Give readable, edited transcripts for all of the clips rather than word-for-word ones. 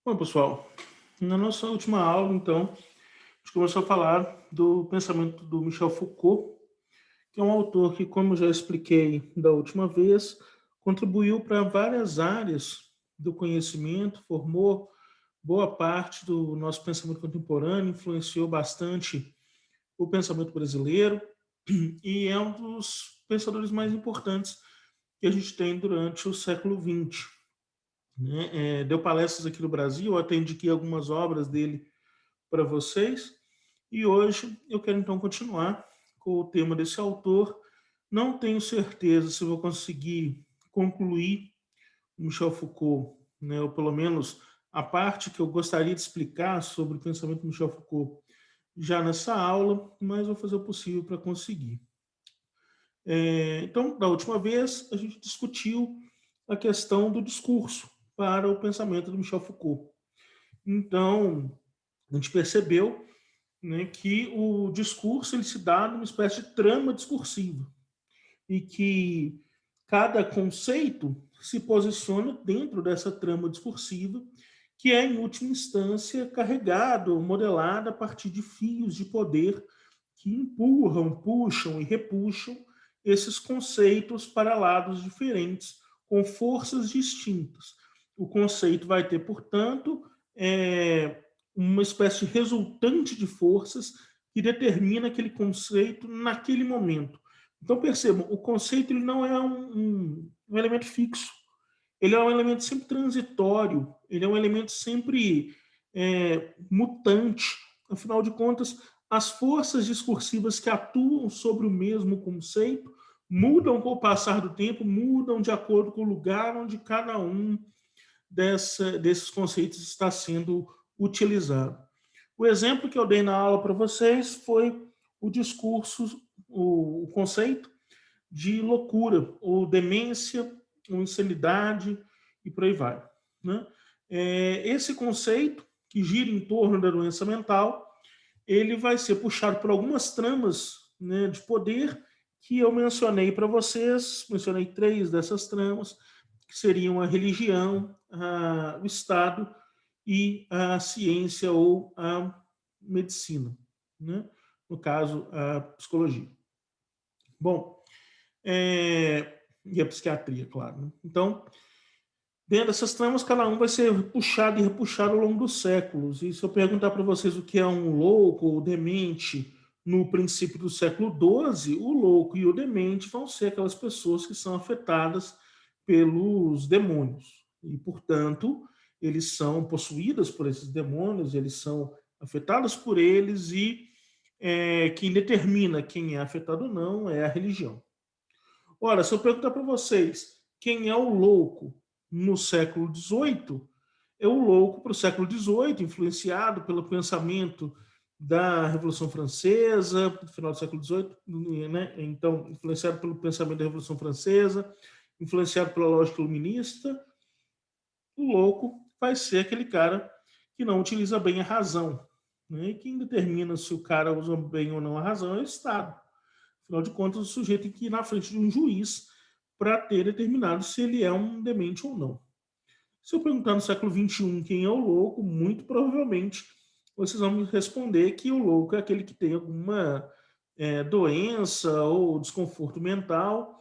Bom, pessoal, na nossa última aula, então, a gente começou a falar do pensamento do Michel Foucault, que é um autor que, como eu já expliquei da última vez, contribuiu para várias áreas do conhecimento, formou boa parte do nosso pensamento contemporâneo, influenciou bastante o pensamento brasileiro e é um dos pensadores mais importantes que a gente tem durante o século XX. Né? Deu palestras aqui no Brasil, eu atendi aqui algumas obras dele para vocês, e hoje eu quero então continuar com o tema desse autor. Não tenho certeza se vou conseguir concluir o Michel Foucault, né, ou pelo menos a parte que eu gostaria de explicar sobre o pensamento do Michel Foucault já nessa aula, mas vou fazer o possível para conseguir. Então, da última vez, a gente discutiu a questão do discurso para o pensamento do Michel Foucault. Então, a gente percebeu, né, que o discurso ele se dá numa espécie de trama discursiva e que cada conceito se posiciona dentro dessa trama discursiva que é, em última instância, carregado, modelado a partir de fios de poder que empurram, puxam e repuxam esses conceitos para lados diferentes, com forças distintas. O conceito vai ter, portanto, uma espécie de resultante de forças que determina aquele conceito naquele momento. Então, percebam, o conceito ele não é um elemento fixo, ele é um elemento sempre transitório, ele é um elemento sempre mutante. Afinal de contas, as forças discursivas que atuam sobre o mesmo conceito mudam com o passar do tempo, mudam de acordo com o lugar onde cada um desses conceitos está sendo utilizado. O exemplo que eu dei na aula para vocês foi o discurso, o conceito de loucura, ou demência, ou insanidade, e por aí vai. Né? Esse conceito, que gira em torno da doença mental, ele vai ser puxado por algumas tramas, né, de poder que eu mencionei para vocês, mencionei três dessas tramas, que seriam a religião, o Estado e a ciência ou a medicina, né? No caso, a psicologia. Bom, e a psiquiatria, claro. Né? Então, dentro dessas tramas, cada um vai ser puxado e repuxado ao longo dos séculos. E se eu perguntar para vocês o que é um louco ou demente no princípio do século XII, o louco e o demente vão ser aquelas pessoas que são afetadas pelos demônios. E, portanto, eles são possuídas por esses demônios, eles são afetados por eles e quem determina quem é afetado ou não é a religião. Ora, se eu perguntar para vocês quem é o louco no século XVIII, é o louco para o século XVIII, influenciado pelo pensamento da Revolução Francesa, no final do século XVIII, né? Então, influenciado pelo pensamento da Revolução Francesa, influenciado pela lógica iluminista, o louco vai ser aquele cara que não utiliza bem a razão. Né? E quem determina se o cara usa bem ou não a razão é o Estado. Afinal de contas, o sujeito tem que ir na frente de um juiz para ter determinado se ele é um demente ou não. Se eu perguntar no século XXI quem é o louco, muito provavelmente vocês vão me responder que o louco é aquele que tem alguma doença ou desconforto mental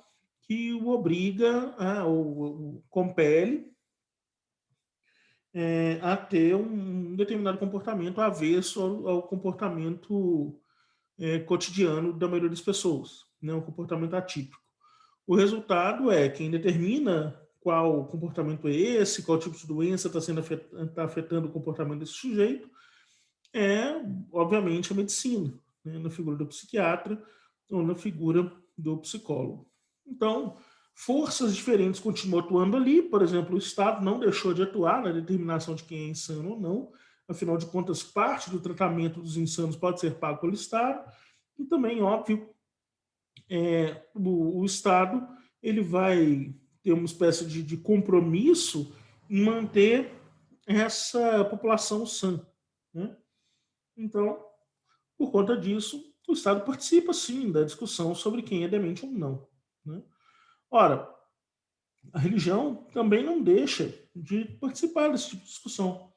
que o obriga ou compele a ter um determinado comportamento avesso ao comportamento cotidiano da maioria das pessoas, né? Um comportamento atípico. O resultado é quem determina qual comportamento é esse, qual tipo de doença está afetando o comportamento desse sujeito, é, obviamente, a medicina, né? Na figura do psiquiatra ou na figura do psicólogo. Então, forças diferentes continuam atuando ali, por exemplo, o Estado não deixou de atuar na determinação de quem é insano ou não, afinal de contas, parte do tratamento dos insanos pode ser pago pelo Estado, e também, óbvio, o Estado ele vai ter uma espécie de compromisso em manter essa população sã. Né? Então, por conta disso, o Estado participa sim da discussão sobre quem é demente ou não. Né? Ora, a religião também não deixa de participar desse tipo de discussão.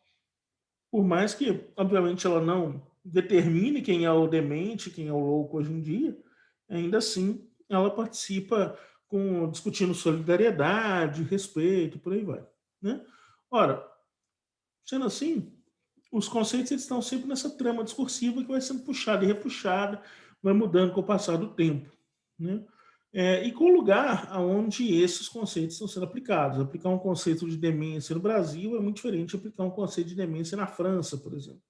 por mais que, obviamente, ela não determine quem é o demente, quem é o louco hoje em dia, ainda assim ela participa discutindo solidariedade, respeito, por aí vai, né? Ora, sendo assim, os conceitos eles estão sempre nessa trama discursiva que vai sendo puxada e repuxada, vai mudando com o passar do tempo, né? E com o lugar aonde esses conceitos estão sendo aplicados. Aplicar um conceito de demência no Brasil é muito diferente de aplicar um conceito de demência na França, por exemplo.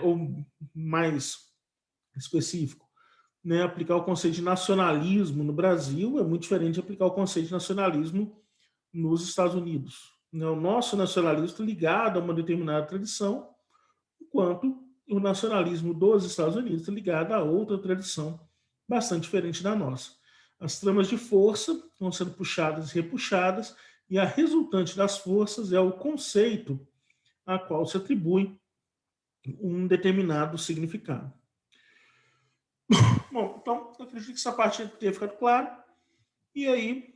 Ou mais específico, né? Aplicar o conceito de nacionalismo no Brasil é muito diferente de aplicar o conceito de nacionalismo nos Estados Unidos, né? O nosso nacionalismo está ligado a uma determinada tradição, enquanto o nacionalismo dos Estados Unidos está ligado a outra tradição bastante diferente da nossa. As tramas de força vão sendo puxadas e repuxadas, e a resultante das forças é o conceito a qual se atribui um determinado significado. Bom, então, eu acredito que essa parte tenha ficado clara, e aí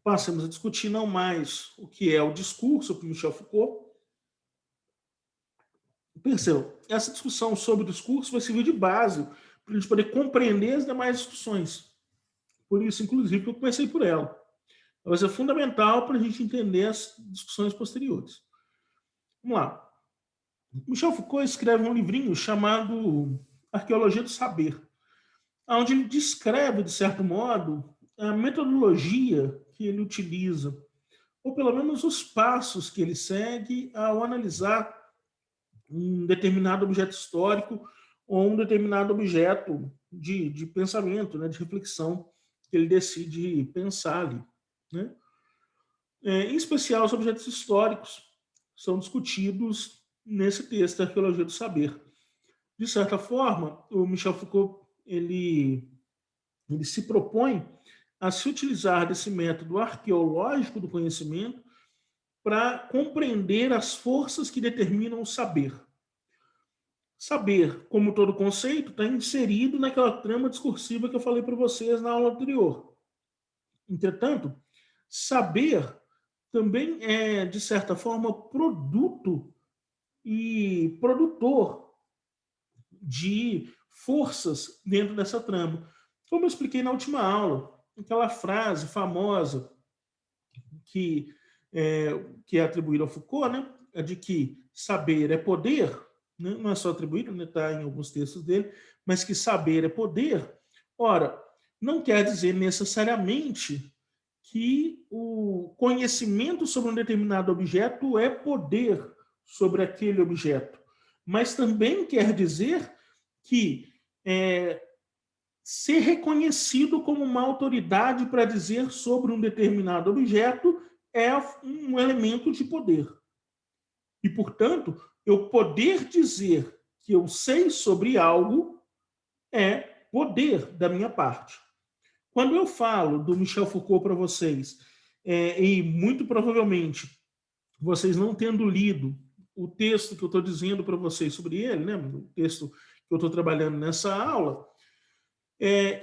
passamos a discutir não mais o que é o discurso para Michel Foucault. Percebam, essa discussão sobre o discurso vai servir de base para a gente poder compreender as demais discussões. Por isso, inclusive, que eu comecei por ela. Ela vai ser fundamental para a gente entender as discussões posteriores. Vamos lá. Michel Foucault escreve um livrinho chamado Arqueologia do Saber, onde ele descreve, de certo modo, a metodologia que ele utiliza, ou pelo menos os passos que ele segue ao analisar um determinado objeto histórico ou um determinado objeto de pensamento, né, de reflexão que ele decide pensar ali, né? Em especial, os objetos históricos são discutidos nesse texto, Arqueologia do Saber. De certa forma, o Michel Foucault ele se propõe a se utilizar desse método arqueológico do conhecimento para compreender as forças que determinam o saber. Saber, como todo conceito, está inserido naquela trama discursiva que eu falei para vocês na aula anterior. Entretanto, saber também é, de certa forma, produto e produtor de forças dentro dessa trama. Como eu expliquei na última aula, aquela frase famosa que que é atribuída ao Foucault, né? É de que saber é poder, né? Não é só atribuído, né? Está em alguns textos dele, mas que saber é poder. Ora, não quer dizer necessariamente que o conhecimento sobre um determinado objeto é poder sobre aquele objeto, mas também quer dizer que é, ser reconhecido como uma autoridade para dizer sobre um determinado objeto é um elemento de poder. E, portanto, eu poder dizer que eu sei sobre algo é poder da minha parte. Quando eu falo do Michel Foucault para vocês, e muito provavelmente vocês não tendo lido o texto que eu estou dizendo para vocês sobre ele, né, o texto que eu estou trabalhando nessa aula,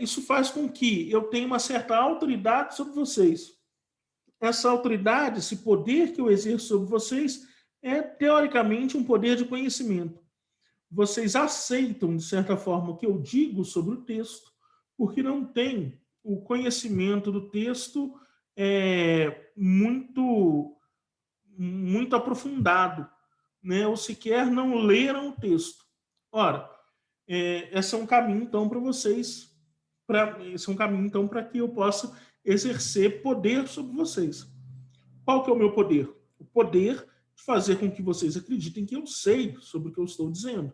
isso faz com que eu tenha uma certa autoridade sobre vocês. Essa autoridade, esse poder que eu exerço sobre vocês, é teoricamente um poder de conhecimento. Vocês aceitam, de certa forma, o que eu digo sobre o texto, porque não tem o conhecimento do texto muito aprofundado, né? Ou sequer não leram o texto. Ora, esse é um caminho, então, para vocês, esse é um caminho, então, para que eu possa exercer poder sobre vocês. Qual que é o meu poder? O poder de fazer com que vocês acreditem que eu sei sobre o que eu estou dizendo,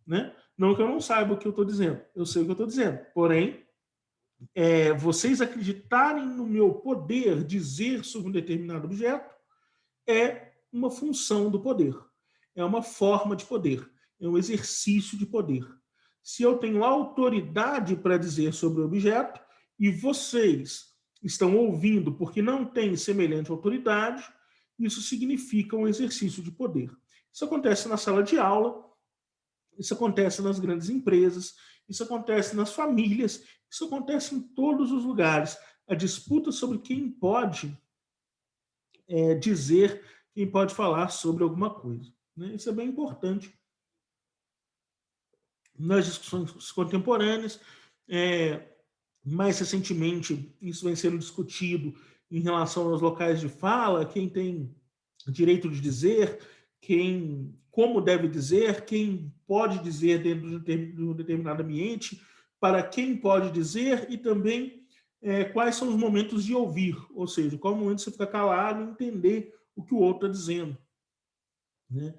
né? Não que eu não saiba o que eu estou dizendo, eu sei o que eu estou dizendo. Porém, vocês acreditarem no meu poder dizer sobre um determinado objeto é uma função do poder, é uma forma de poder, é um exercício de poder. Se eu tenho autoridade para dizer sobre o objeto e vocês estão ouvindo porque não têm semelhante autoridade, isso significa um exercício de poder. Isso acontece na sala de aula, isso acontece nas grandes empresas, isso acontece nas famílias, isso acontece em todos os lugares. A disputa sobre quem pode dizer, quem pode falar sobre alguma coisa, né? Isso é bem importante nas discussões contemporâneas. Mais recentemente, isso vem sendo discutido em relação aos locais de fala, quem tem direito de dizer, como deve dizer, quem pode dizer dentro de um determinado ambiente, para quem pode dizer e também quais são os momentos de ouvir, ou seja, qual é o momento de você ficar calado e entender o que o outro está dizendo, né?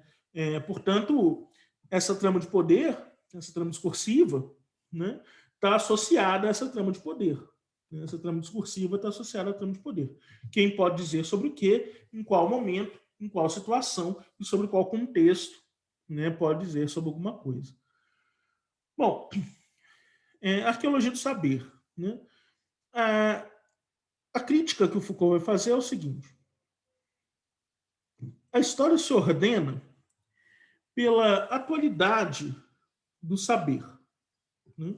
Portanto, essa trama de poder, essa trama discursiva, né, está associada a essa trama de poder. Essa trama discursiva está associada à trama de poder. Quem pode dizer sobre o quê, em qual momento, em qual situação e sobre qual contexto, né, pode dizer sobre alguma coisa. Bom, arqueologia do saber. Né? A crítica que o Foucault vai fazer é o seguinte: a história se ordena pela atualidade do saber. Né?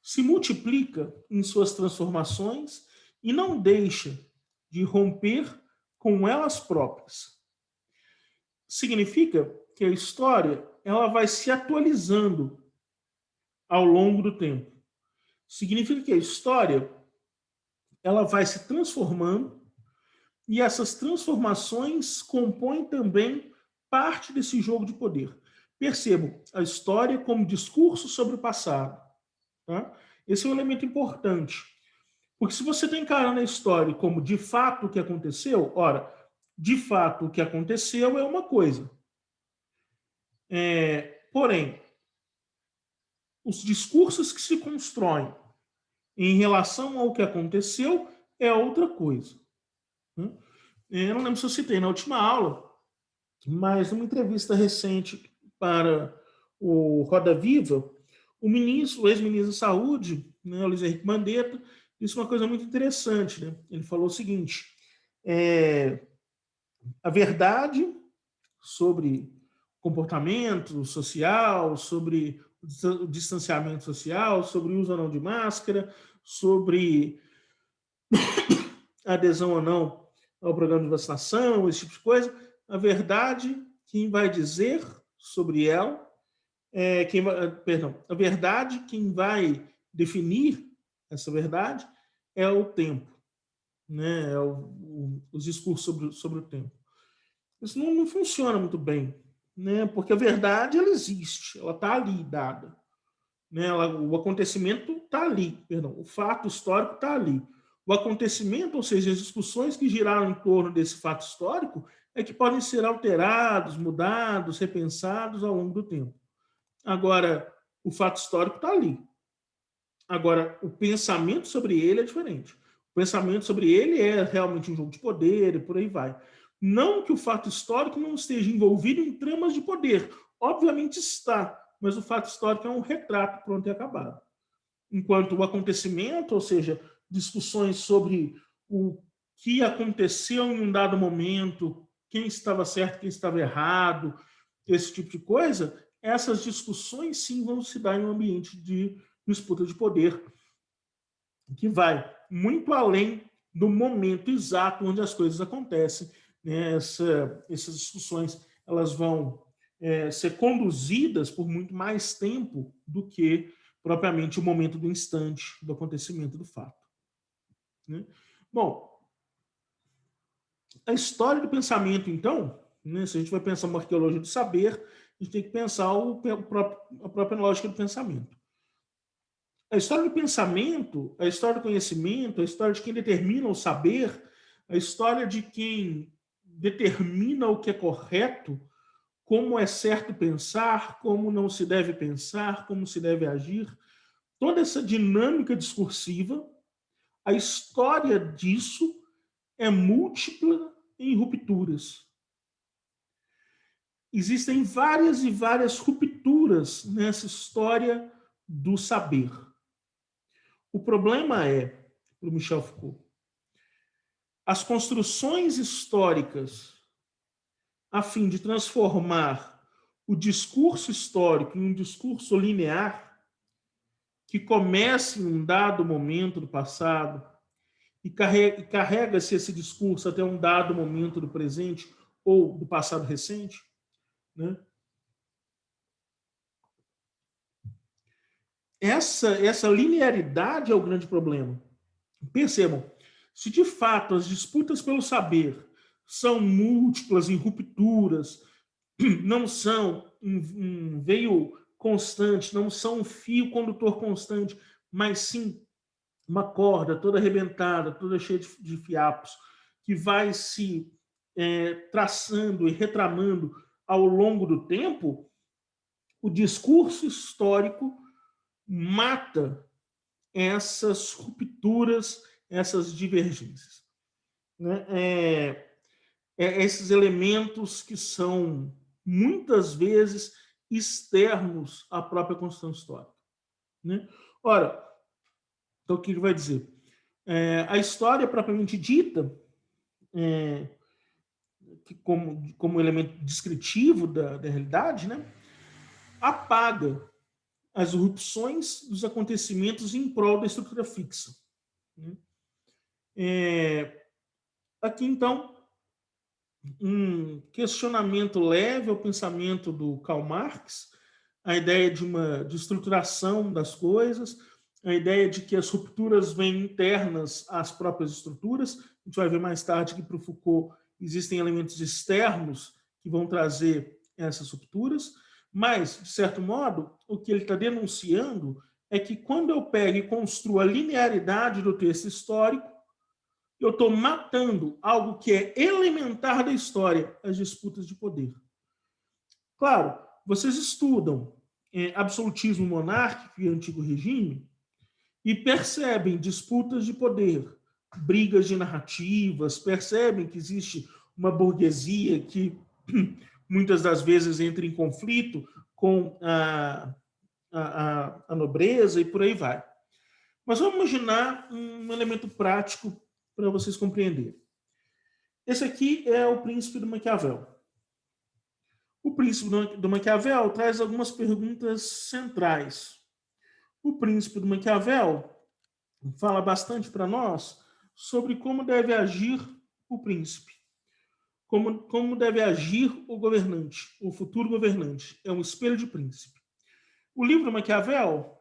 Se multiplica em suas transformações e não deixa de romper com elas próprias. Significa que a história ela vai se atualizando ao longo do tempo. Significa que a história ela vai se transformando e essas transformações compõem também parte desse jogo de poder. Percebam a história como discurso sobre o passado. Tá? Esse é um elemento importante. Porque se você está encarando a história como de fato o que aconteceu, ora, de fato o que aconteceu é uma coisa. Porém, os discursos que se constroem em relação ao que aconteceu é outra coisa. Né? Eu não lembro se eu citei na última aula, mas numa entrevista recente para o Roda Viva, o ex-ministro da Saúde, né, o Luiz Henrique Mandetta, disse uma coisa muito interessante. Né? Ele falou o seguinte: a verdade sobre comportamento social, sobre o distanciamento social, sobre o uso ou não de máscara, sobre adesão ou não ao programa de vacinação, esse tipo de coisa. A verdade, quem vai dizer sobre ela, a verdade, quem vai definir essa verdade é o tempo, né? Os discursos sobre o tempo. Isso não funciona muito bem, né? Porque a verdade ela existe, ela está ali dada, né? O acontecimento está ali, o fato histórico está ali. O acontecimento, ou seja, as discussões que giraram em torno desse fato histórico, é que podem ser alterados, mudados, repensados ao longo do tempo. Agora, o fato histórico está ali. Agora, o pensamento sobre ele é diferente. O pensamento sobre ele é realmente um jogo de poder e por aí vai. Não que o fato histórico não esteja envolvido em tramas de poder. Obviamente está, mas o fato histórico é um retrato pronto e acabado. Enquanto o acontecimento, ou seja, discussões sobre o que aconteceu em um dado momento, quem estava certo, quem estava errado, esse tipo de coisa, essas discussões sim vão se dar em um ambiente de disputa de poder que vai muito além do momento exato onde as coisas acontecem. Né? Essas discussões elas vão ser conduzidas por muito mais tempo do que propriamente o momento do instante do acontecimento do fato. Né? Bom, a história do pensamento, então, né, se a gente vai pensar uma arqueologia do saber, a gente tem que pensar a própria lógica do pensamento. A história do pensamento, a história do conhecimento, a história de quem determina o saber, a história de quem determina o que é correto, como é certo pensar, como não se deve pensar, como se deve agir, toda essa dinâmica discursiva, a história disso é múltipla em rupturas. Existem várias e várias rupturas nessa história do saber. O problema é, para o Michel Foucault, as construções históricas a fim de transformar o discurso histórico em um discurso linear que começa em um dado momento do passado e carrega-se esse discurso até um dado momento do presente ou do passado recente, né? Essa linearidade é o grande problema. Percebam, se de fato as disputas pelo saber são múltiplas em rupturas, não são um veio constante, não são um fio condutor constante, mas sim uma corda toda arrebentada, toda cheia de fiapos, que vai se traçando e retramando ao longo do tempo, o discurso histórico mata essas rupturas, essas divergências, né? Esses elementos que são muitas vezes externos à própria construção histórica, né? Ora, então o que ele vai dizer? A história propriamente dita, que como elemento descritivo da realidade, né, apaga as irrupções dos acontecimentos em prol da estrutura fixa, né? Aqui, então, um questionamento leve ao pensamento do Karl Marx, a ideia de estruturação das coisas, a ideia de que as rupturas vêm internas às próprias estruturas. A gente vai ver mais tarde que para o Foucault existem elementos externos que vão trazer essas rupturas, mas, de certo modo, o que ele está denunciando é que quando eu pego e construo a linearidade do texto histórico, eu estou matando algo que é elementar da história, as disputas de poder. Claro, vocês estudam absolutismo monárquico e antigo regime e percebem disputas de poder, brigas de narrativas, percebem que existe uma burguesia que muitas das vezes entra em conflito com a nobreza e por aí vai. Mas vamos imaginar um elemento prático para vocês compreenderem. Esse aqui é o Príncipe do Maquiavel. O Príncipe do Maquiavel traz algumas perguntas centrais. O Príncipe do Maquiavel fala bastante para nós sobre como deve agir o príncipe, como deve agir o governante, o futuro governante. É um espelho de príncipe. O livro Maquiavel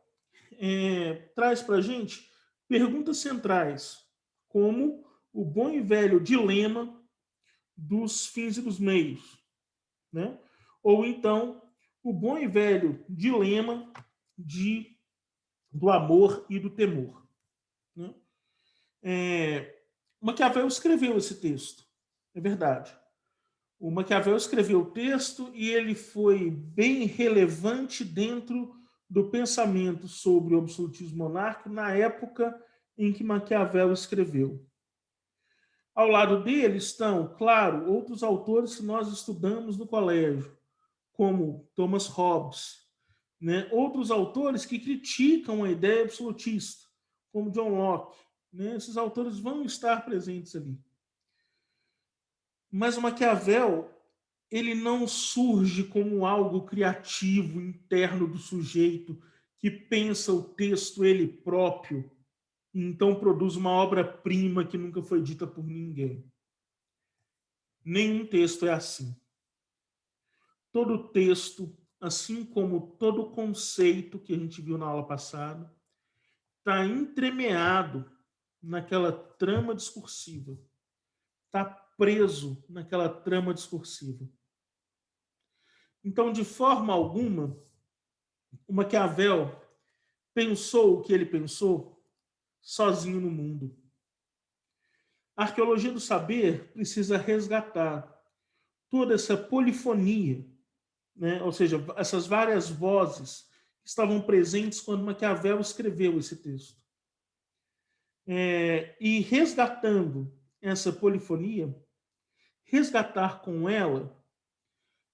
traz para a gente perguntas centrais, como o bom e velho dilema dos fins e dos meios, né? Ou então o bom e velho dilema do amor e do temor, né? Maquiavel escreveu esse texto, é verdade. O Maquiavel escreveu o texto e ele foi bem relevante dentro do pensamento sobre o absolutismo monárquico na época em que Maquiavel escreveu. Ao lado dele estão, claro, outros autores que nós estudamos no colégio, como Thomas Hobbes, né? Outros autores que criticam a ideia absolutista, como John Locke, né? Esses autores vão estar presentes ali. Mas o Maquiavel, ele não surge como algo criativo, interno do sujeito, que pensa o texto ele próprio, e então produz uma obra-prima que nunca foi dita por ninguém. Nenhum texto é assim. Todo texto, assim como todo conceito que a gente viu na aula passada, está entremeado naquela trama discursiva, está preso naquela trama discursiva. Então, de forma alguma, o Maquiavel pensou o que ele pensou sozinho no mundo. A arqueologia do saber precisa resgatar toda essa polifonia, né? Ou seja, essas várias vozes que estavam presentes quando Maquiavel escreveu esse texto. E resgatando essa polifonia, resgatar com ela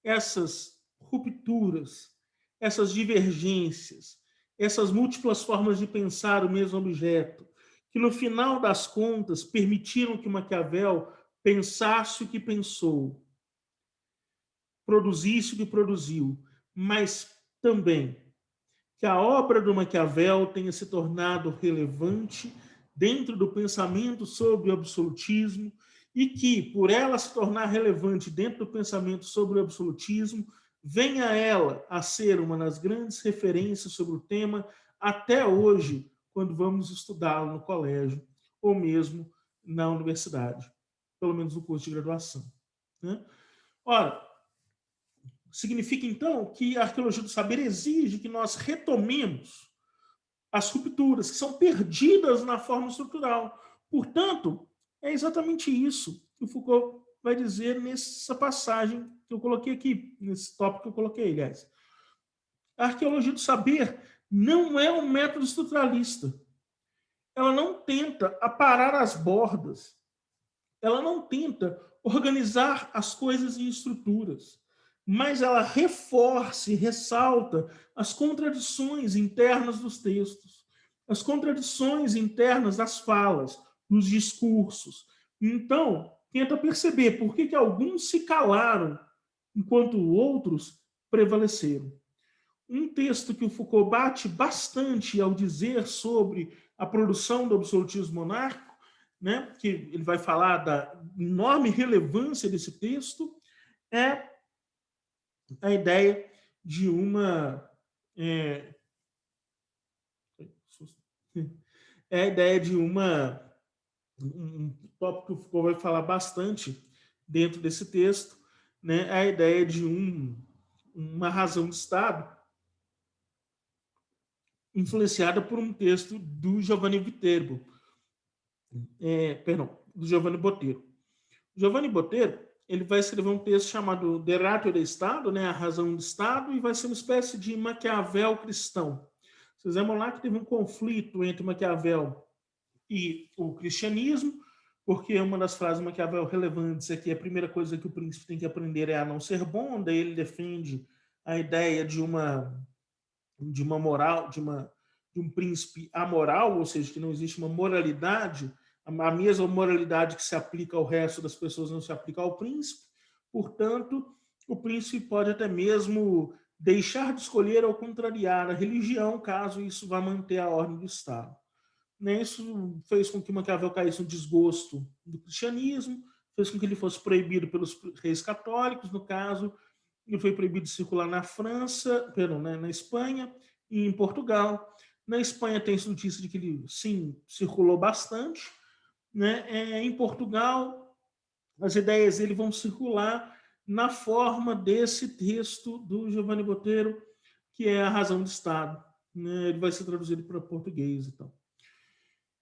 essas rupturas, essas divergências, essas múltiplas formas de pensar o mesmo objeto, que no final das contas permitiram que Maquiavel pensasse o que pensou, produzisse o que produziu, mas também que a obra do Maquiavel tenha se tornado relevante dentro do pensamento sobre o absolutismo e que, por ela se tornar relevante dentro do pensamento sobre o absolutismo, venha ela a ser uma das grandes referências sobre o tema até hoje, quando vamos estudá-lo no colégio ou mesmo na universidade, pelo menos no curso de graduação. Né? Ora, significa então que a arqueologia do saber exige que nós retomemos as rupturas que são perdidas na forma estrutural. Portanto, é exatamente isso que o Foucault vai dizer nessa passagem que eu coloquei aqui, nesse tópico que eu coloquei, aliás. A arqueologia do saber não é um método estruturalista. Ela não tenta aparar as bordas. Ela não tenta organizar as coisas em estruturas, mas ela reforça e ressalta as contradições internas dos textos, as contradições internas das falas, dos discursos. Então, tenta perceber por que alguns se calaram enquanto outros prevaleceram. Um texto que o Foucault bate bastante ao dizer sobre a produção do absolutismo monárquico, né, que ele vai falar da enorme relevância desse texto, é a ideia de uma é a ideia de um tópico que o Foucault vai falar bastante dentro desse texto, né, é a ideia de uma razão de Estado influenciada por um texto do Giovanni Viterbo, do Giovanni Bottero. Giovanni Bottero, ele vai escrever um texto chamado De Ratio de Estado, né, a razão do Estado, e vai ser uma espécie de Maquiavel cristão. Vocês lembram lá que teve um conflito entre Maquiavel e o cristianismo, porque uma das frases de Maquiavel relevantes é que a primeira coisa que o príncipe tem que aprender é a não ser bom, daí ele defende a ideia de uma moral, de um príncipe amoral, ou seja, que não existe uma moralidade, a mesma moralidade que se aplica ao resto das pessoas não se aplica ao príncipe, portanto, o príncipe pode até mesmo deixar de escolher ou contrariar a religião, caso isso vá manter a ordem do Estado. Isso fez com que Maquiavel caísse no desgosto do cristianismo, fez com que ele fosse proibido pelos reis católicos, no caso, ele foi proibido de circular na França, perdão, na Espanha e em Portugal. Na Espanha tem notícia de que ele, sim, circulou bastante. Né? Em Portugal, as ideias dele vão circular na forma desse texto do Giovanni Bottero, que é A Razão do Estado. Né? Ele vai ser traduzido para português e tal.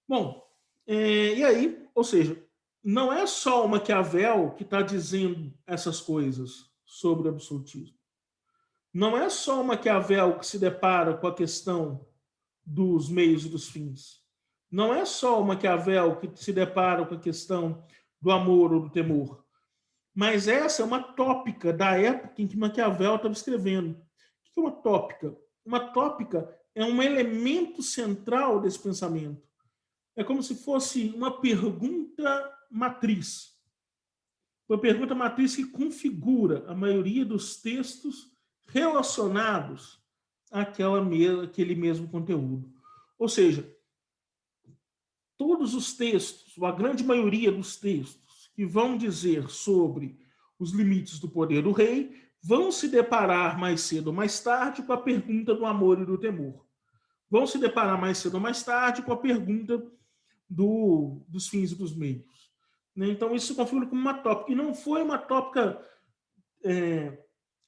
Bom, e aí, ou seja, não é só o Maquiavel que está dizendo essas coisas sobre o absolutismo. Não é só o Maquiavel que se depara com a questão dos meios e dos fins. Não é só o Maquiavel que se depara com a questão do amor ou do temor. Mas essa é uma tópica da época em que Maquiavel estava escrevendo. O que é uma tópica? Uma tópica é um elemento central desse pensamento. É como se fosse uma pergunta matriz. Uma pergunta matriz que configura a maioria dos textos relacionados àquele mesmo conteúdo. Ou seja, todos os textos, ou a grande maioria dos textos que vão dizer sobre os limites do poder do rei, vão se deparar mais cedo ou mais tarde com a pergunta do amor e do temor. Vão se deparar mais cedo ou mais tarde com a pergunta dos fins e dos meios. Então, isso se configura como uma tópica. E não foi uma tópica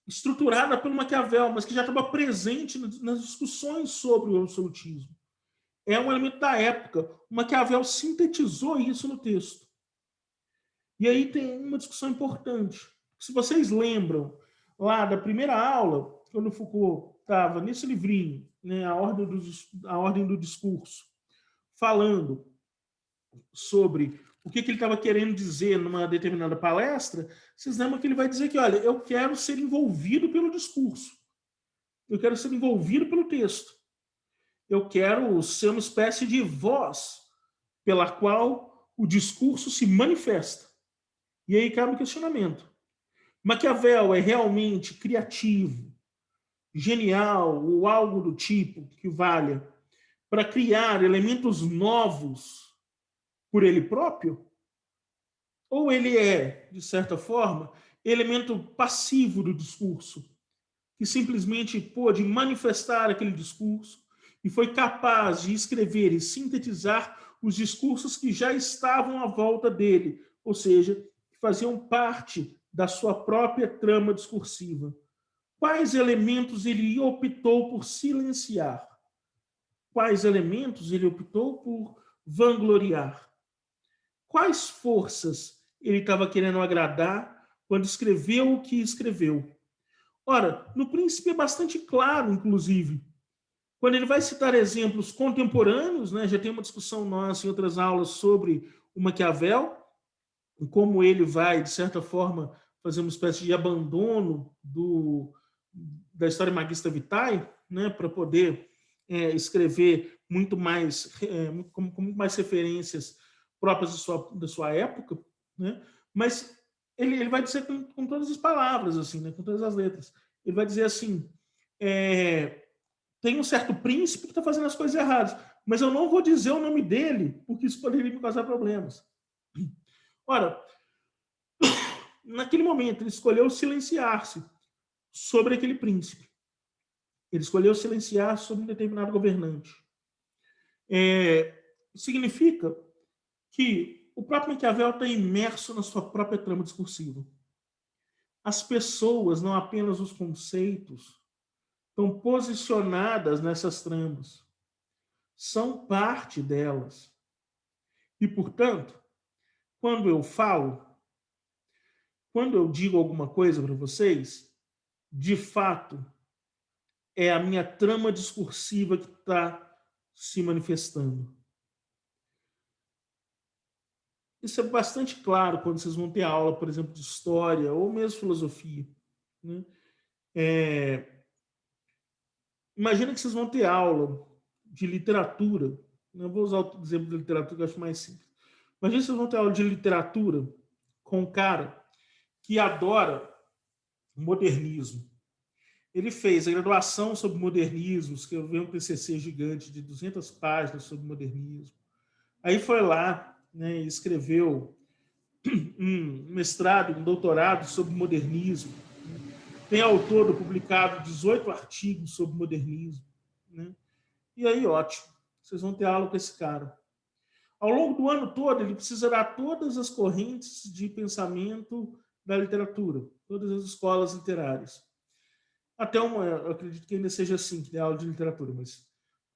estruturada pelo Maquiavel, mas que já estava presente nas discussões sobre o absolutismo. É um elemento da época. O Maquiavel sintetizou isso no texto. E aí tem uma discussão importante. Se vocês lembram lá da primeira aula, quando o Foucault estava nesse livrinho, né, a ordem do discurso, falando sobre o que ele estava querendo dizer numa determinada palestra, vocês lembram que ele vai dizer que, olha, eu quero ser envolvido pelo discurso. Eu quero ser envolvido pelo texto. Eu quero ser uma espécie de voz pela qual o discurso se manifesta. E aí cabe o questionamento. Maquiavel é realmente criativo, genial ou algo do tipo que valha para criar elementos novos por ele próprio? ou ele é, de certa forma, elemento passivo do discurso, que simplesmente pôde manifestar aquele discurso e foi capaz de escrever e sintetizar os discursos que já estavam à volta dele, ou seja, que faziam parte da sua própria trama discursiva. Quais elementos ele optou por silenciar? Quais elementos ele optou por vangloriar? Quais forças ele estava querendo agradar quando escreveu o que escreveu? Ora, no Príncipe é bastante claro, inclusive, quando ele vai citar exemplos contemporâneos, né, já tem uma discussão nossa em outras aulas sobre o Maquiavel, e como ele vai, de certa forma, fazer uma espécie de abandono da história Magista Vitae, né, para poder escrever muito mais, com muito mais referências próprias da sua época, né, mas ele vai dizer com todas as palavras, assim, né, com todas as letras. Ele vai dizer assim, tem um certo príncipe que está fazendo as coisas erradas, mas eu não vou dizer o nome dele, porque isso poderia me causar problemas. Ora, naquele momento, ele escolheu silenciar-se sobre aquele príncipe. Ele escolheu silenciar sobre um determinado governante. Significa que o próprio Maquiavel está imerso na sua própria trama discursiva. As pessoas, não apenas os conceitos, estão posicionadas nessas tramas. São parte delas. E, portanto, quando eu falo, quando eu digo alguma coisa para vocês, de fato, é a minha trama discursiva que está se manifestando. Isso é bastante claro quando vocês vão ter aula, por exemplo, de história ou mesmo filosofia. Né? Imagina que vocês vão ter aula de literatura. Eu vou usar o exemplo de literatura que eu acho mais simples. Imagina que vocês vão ter aula de literatura com um cara que adora modernismo. Ele fez a graduação sobre modernismo, escreveu um TCC gigante de 200 páginas sobre modernismo. Aí foi lá, né, e escreveu um mestrado, um doutorado sobre modernismo. Tem ao todo publicado 18 artigos sobre modernismo. Né? E aí, ótimo, vocês vão ter aula com esse cara. Ao longo do ano todo, ele precisa dar todas as correntes de pensamento da literatura, todas as escolas literárias. Até uma, eu acredito que ainda seja assim, que dê aula de literatura, mas,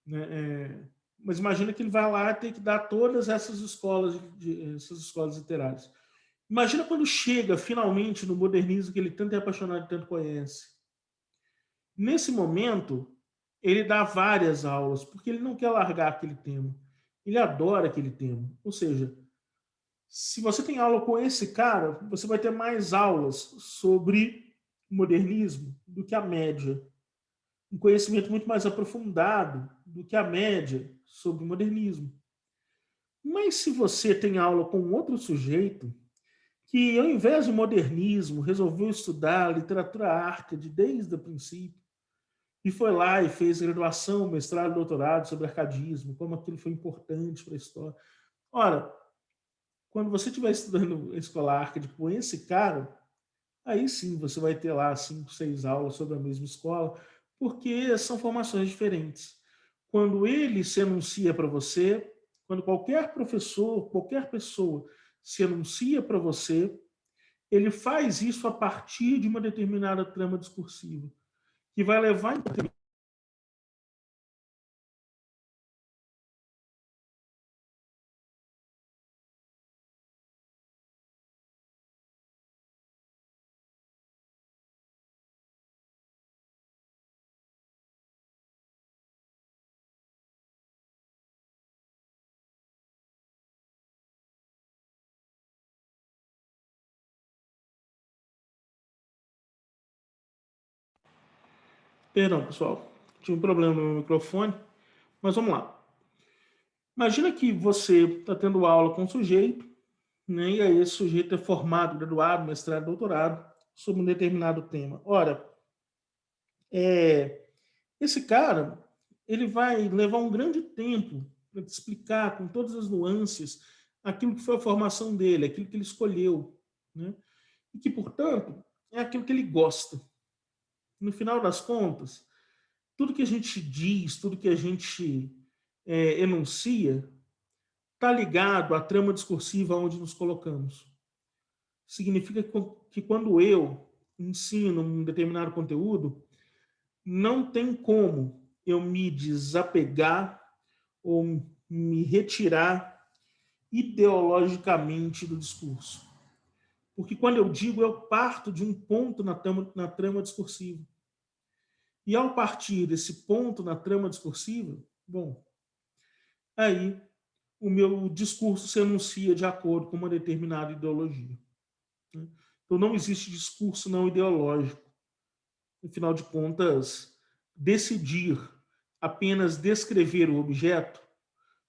né, mas imagina que ele vai lá e tem que dar todas essas escolas literárias. Imagina quando chega finalmente no modernismo que ele tanto é apaixonado e tanto conhece. Nesse momento, ele dá várias aulas, porque ele não quer largar aquele tema. Ele adora aquele tema. Ou seja, se você tem aula com esse cara, você vai ter mais aulas sobre modernismo do que a média. Um conhecimento muito mais aprofundado do que a média sobre o modernismo. Mas se você tem aula com outro sujeito que, ao invés de modernismo, resolveu estudar literatura árcade desde o princípio, e foi lá e fez graduação, mestrado, doutorado sobre arcadismo, como aquilo foi importante para a história. Ora, quando você estiver estudando escola arcade com esse cara, aí sim você vai ter lá 5, 6 aulas sobre a mesma escola, porque são formações diferentes. Quando ele se anuncia para você, quando qualquer professor, qualquer pessoa se anuncia para você, ele faz isso a partir de uma determinada trama discursiva, que vai levar em. Perdão, pessoal, tive um problema no meu microfone, mas vamos lá. Imagina que você está tendo aula com um sujeito, né, e aí esse sujeito é formado, graduado, mestrado, doutorado, sobre um determinado tema. Ora, esse cara, ele vai levar um grande tempo para te explicar com todas as nuances aquilo que foi a formação dele, aquilo que ele escolheu, né? E que, portanto, é aquilo que ele gosta. No final das contas, tudo que a gente diz, tudo que a gente enuncia, está ligado à trama discursiva onde nos colocamos. Significa que quando eu ensino um determinado conteúdo, não tem como eu me desapegar ou me retirar ideologicamente do discurso. Porque quando eu digo, eu parto de um ponto na trama discursiva. E ao partir desse ponto na trama discursiva, bom, aí o meu discurso se anuncia de acordo com uma determinada ideologia, né? Então não existe discurso não ideológico. Afinal de contas, decidir apenas descrever o objeto,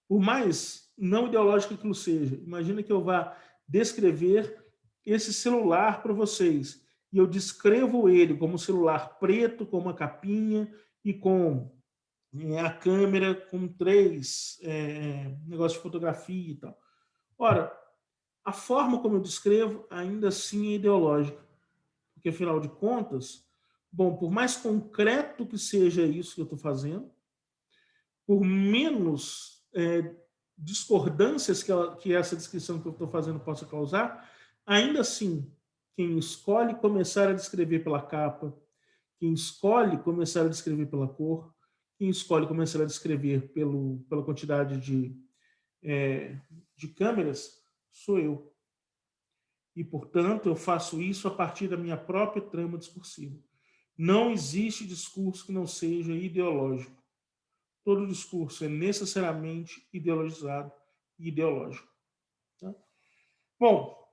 por mais não ideológico que aquilo seja, imagina que eu vá descrever esse celular para vocês e eu descrevo ele como um celular preto, com uma capinha e com a câmera com três negócios de fotografia e tal. Ora, a forma como eu descrevo ainda assim é ideológica, porque afinal de contas, bom, por mais concreto que seja isso que eu estou fazendo, por menos discordâncias que essa descrição que eu estou fazendo possa causar, ainda assim, quem escolhe começar a descrever pela capa, quem escolhe começar a descrever pela cor, quem escolhe começar a descrever pela quantidade de câmeras, sou eu. E, portanto, eu faço isso a partir da minha própria trama discursiva. Não existe discurso que não seja ideológico. Todo discurso é necessariamente ideologizado e ideológico. Tá? Bom,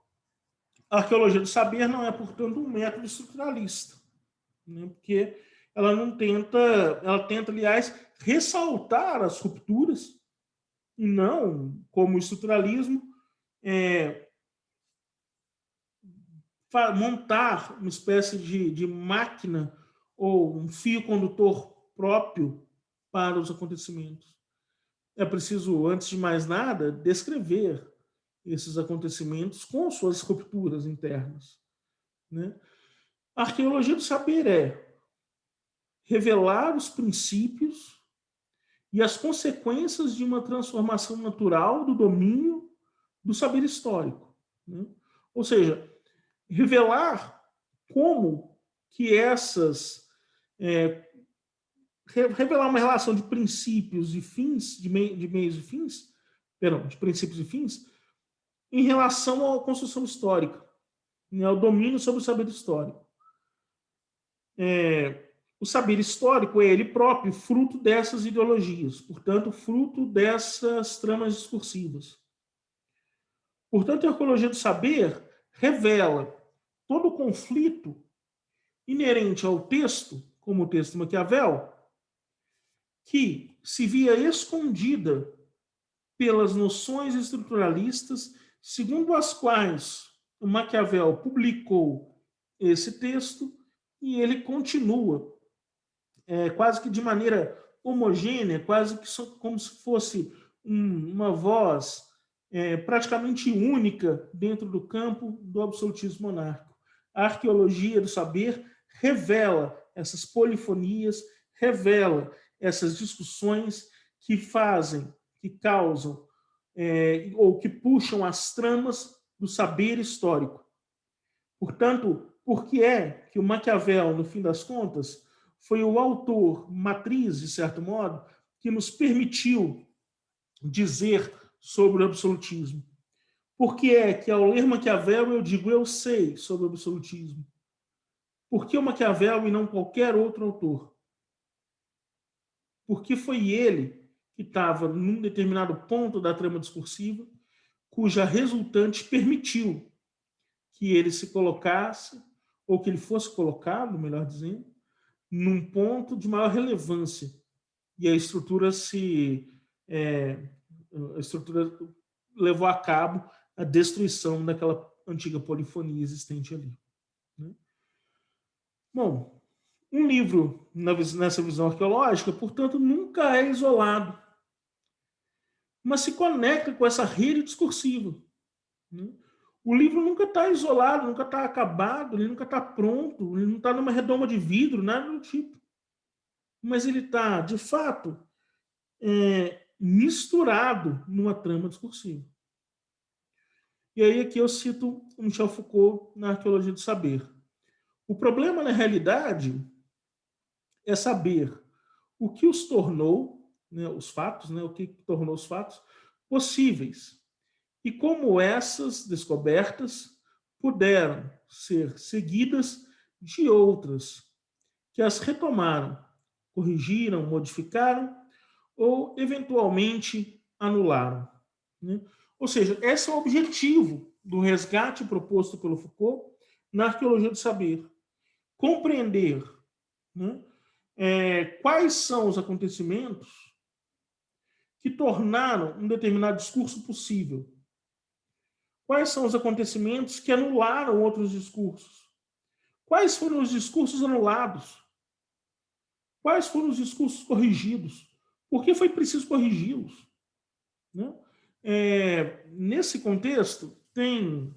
a arqueologia do saber não é, portanto, um método estruturalista, né? Porque ela tenta, aliás, ressaltar as rupturas e não, como o estruturalismo, é, montar uma espécie de máquina ou um fio condutor próprio para os acontecimentos. É preciso, antes de mais nada, descrever esses acontecimentos com suas rupturas internas, né? A arqueologia do saber é revelar os princípios e as consequências de uma transformação natural do domínio do saber histórico, né? Ou seja, revelar como que é, revelar uma relação de princípios e fins, de meios e fins, perdão, de princípios e fins, em relação à construção histórica, né, ao domínio sobre o saber histórico. O saber histórico é ele próprio fruto dessas ideologias, portanto, fruto dessas tramas discursivas. Portanto, a arqueologia do saber revela todo o conflito inerente ao texto, como o texto de Maquiavel, que se via escondida pelas noções estruturalistas, segundo as quais o Maquiavel publicou esse texto, e ele continua, quase que de maneira homogênea, quase que como se fosse uma voz praticamente única dentro do campo do absolutismo monárquico. A arqueologia do saber revela essas polifonias, revela essas discussões que fazem, que causam, ou que puxam as tramas do saber histórico. Portanto, por que é que o Maquiavel, no fim das contas, foi o autor matriz, de certo modo, que nos permitiu dizer sobre o absolutismo? Por que é que, ao ler Maquiavel, eu digo eu sei sobre o absolutismo? Por que o Maquiavel e não qualquer outro autor? Porque foi ele que estava num determinado ponto da trama discursiva, cuja resultante permitiu que ele se colocasse, ou que ele fosse colocado, melhor dizendo, num ponto de maior relevância. E a estrutura a estrutura levou a cabo a destruição daquela antiga polifonia existente ali, né? Bom, um livro nessa visão arqueológica, portanto, nunca é isolado. mas se conecta com essa rede discursiva, né? O livro nunca está isolado, nunca está acabado, ele nunca está pronto, ele não está numa redoma de vidro, nada do tipo. Mas ele está, de fato, misturado numa trama discursiva. E aí aqui eu cito o Michel Foucault na Arqueologia do Saber. O problema, na realidade, é saber o que os tornou, né, os fatos, né, o que tornou os fatos possíveis e como essas descobertas puderam ser seguidas de outras que as retomaram, corrigiram, modificaram ou eventualmente anularam, né? Ou seja, esse é o objetivo do resgate proposto pelo Foucault na arqueologia do saber. Compreender, né, quais são os acontecimentos que tornaram um determinado discurso possível. Quais são os acontecimentos que anularam outros discursos? Quais foram os discursos anulados? Quais foram os discursos corrigidos? Por que foi preciso corrigi-los? Né? Nesse contexto, tem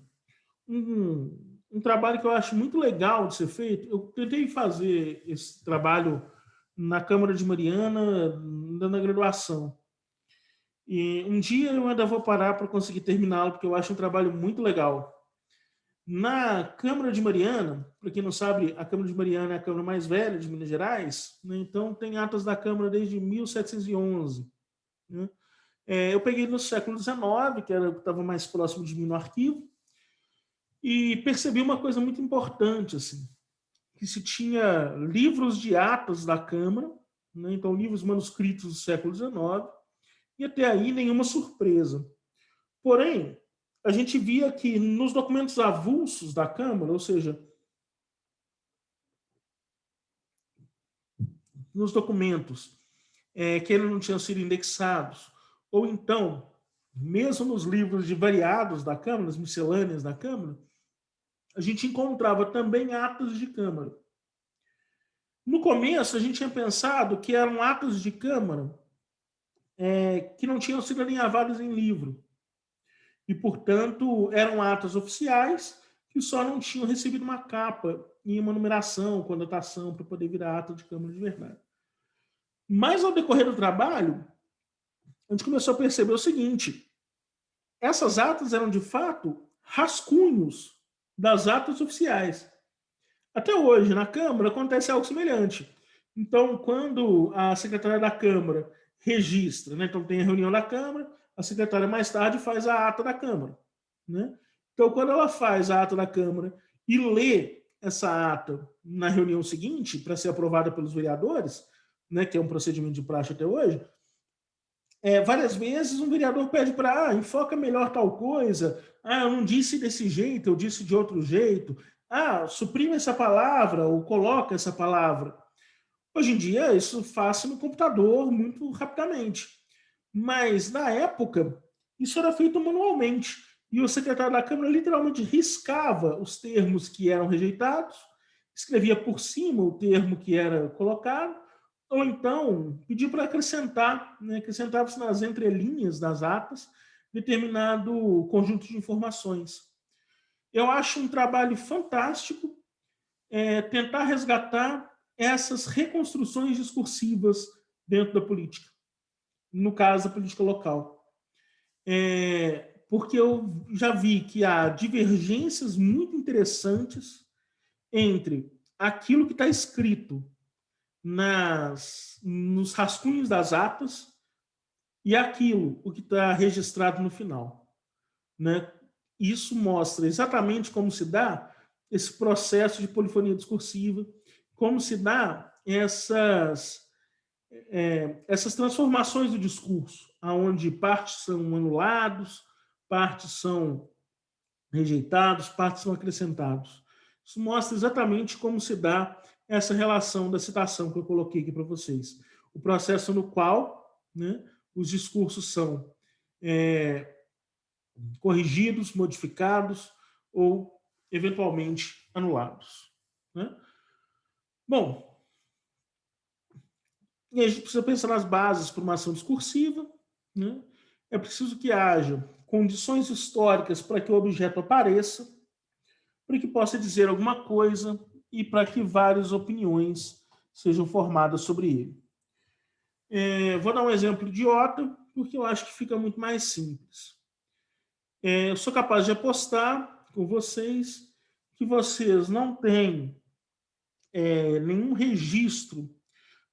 um trabalho que eu acho muito legal de ser feito. Eu tentei fazer esse trabalho na Câmara de Mariana, na graduação. E um dia eu ainda vou parar para conseguir terminá-lo, porque eu acho um trabalho muito legal. Na Câmara de Mariana, para quem não sabe, a Câmara de Mariana é a Câmara mais velha de Minas Gerais, né? Então tem atas da Câmara desde 1711. Né? Eu peguei no século XIX, que era o que estava mais próximo de mim no arquivo, e percebi uma coisa muito importante, assim, que se tinha livros de atas da Câmara, né? Então livros manuscritos do século XIX, e até aí nenhuma surpresa. Porém, a gente via que nos documentos avulsos da Câmara, ou seja, nos documentos que ainda não tinham sido indexados, ou então, mesmo nos livros de variados da Câmara, as miscelâneas da Câmara, a gente encontrava também atos de Câmara. No começo, a gente tinha pensado que eram atos de Câmara que não tinham sido alinhavados em livro. E, portanto, eram atos oficiais que só não tinham recebido uma capa e uma numeração, conotação, para poder virar ato de Câmara de verdade. Mas, ao decorrer do trabalho, a gente começou a perceber o seguinte: essas atas eram, de fato, rascunhos das atas oficiais. Até hoje, na Câmara, acontece algo semelhante. Então, quando a secretária da Câmara registra, né? Então tem a reunião da Câmara, a secretária mais tarde faz a ata da Câmara. Né? Então, quando ela faz a ata da Câmara e lê essa ata na reunião seguinte, para ser aprovada pelos vereadores, né, que é um procedimento de praxe até hoje, várias vezes um vereador pede para, enfoca melhor tal coisa, eu não disse desse jeito, eu disse de outro jeito, suprime essa palavra ou coloca essa palavra. Hoje em dia, isso faz no computador muito rapidamente. Mas, na época, isso era feito manualmente. E o secretário da Câmara literalmente riscava os termos que eram rejeitados, escrevia por cima o termo que era colocado, ou então pedia para acrescentar, né, acrescentava-se nas entrelinhas das atas determinado conjunto de informações. Eu acho um trabalho fantástico tentar resgatar essas reconstruções discursivas dentro da política, no caso, da política local. Porque eu já vi que há divergências muito interessantes entre aquilo que está escrito nos rascunhos das atas e aquilo, o que está registrado no final. Né? Isso mostra exatamente como se dá esse processo de polifonia discursiva, como se dá essas transformações do discurso, onde partes são anulados, partes são rejeitados, partes são acrescentados. Isso mostra exatamente como se dá essa relação da citação que eu coloquei aqui para vocês. O processo no qual, né, os discursos são corrigidos, modificados ou, eventualmente, anulados. Né? Bom, e a gente precisa pensar nas bases para uma ação discursiva, né? é preciso que haja condições históricas para que o objeto apareça, para que possa dizer alguma coisa e para que várias opiniões sejam formadas sobre ele. Vou dar um exemplo idiota, porque eu acho que fica muito mais simples. Eu sou capaz de apostar com vocês que vocês não têm nenhum registro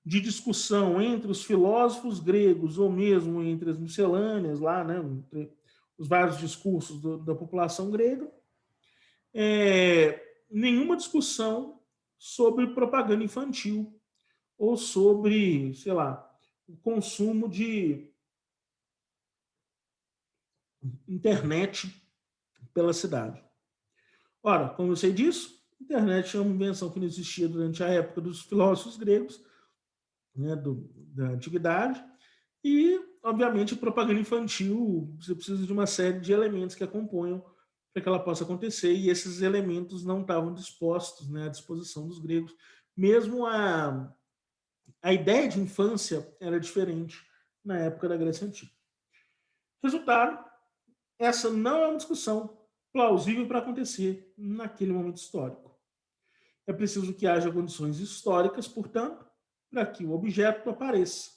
de discussão entre os filósofos gregos ou mesmo entre as miscelâneas lá, né, entre os vários discursos da população grega, nenhuma discussão sobre propaganda infantil ou sobre, sei lá, o consumo de internet pela cidade. Ora, como eu sei disso, a internet é uma invenção que não existia durante a época dos filósofos gregos, né, da antiguidade, e, obviamente, propaganda infantil, você precisa de uma série de elementos que a componham para que ela possa acontecer, e esses elementos não estavam dispostos, né, à disposição dos gregos. Mesmo a ideia de infância era diferente na época da Grécia Antiga. Resultado, essa não é uma discussão plausível para acontecer naquele momento histórico. É preciso que haja condições históricas, portanto, para que o objeto apareça.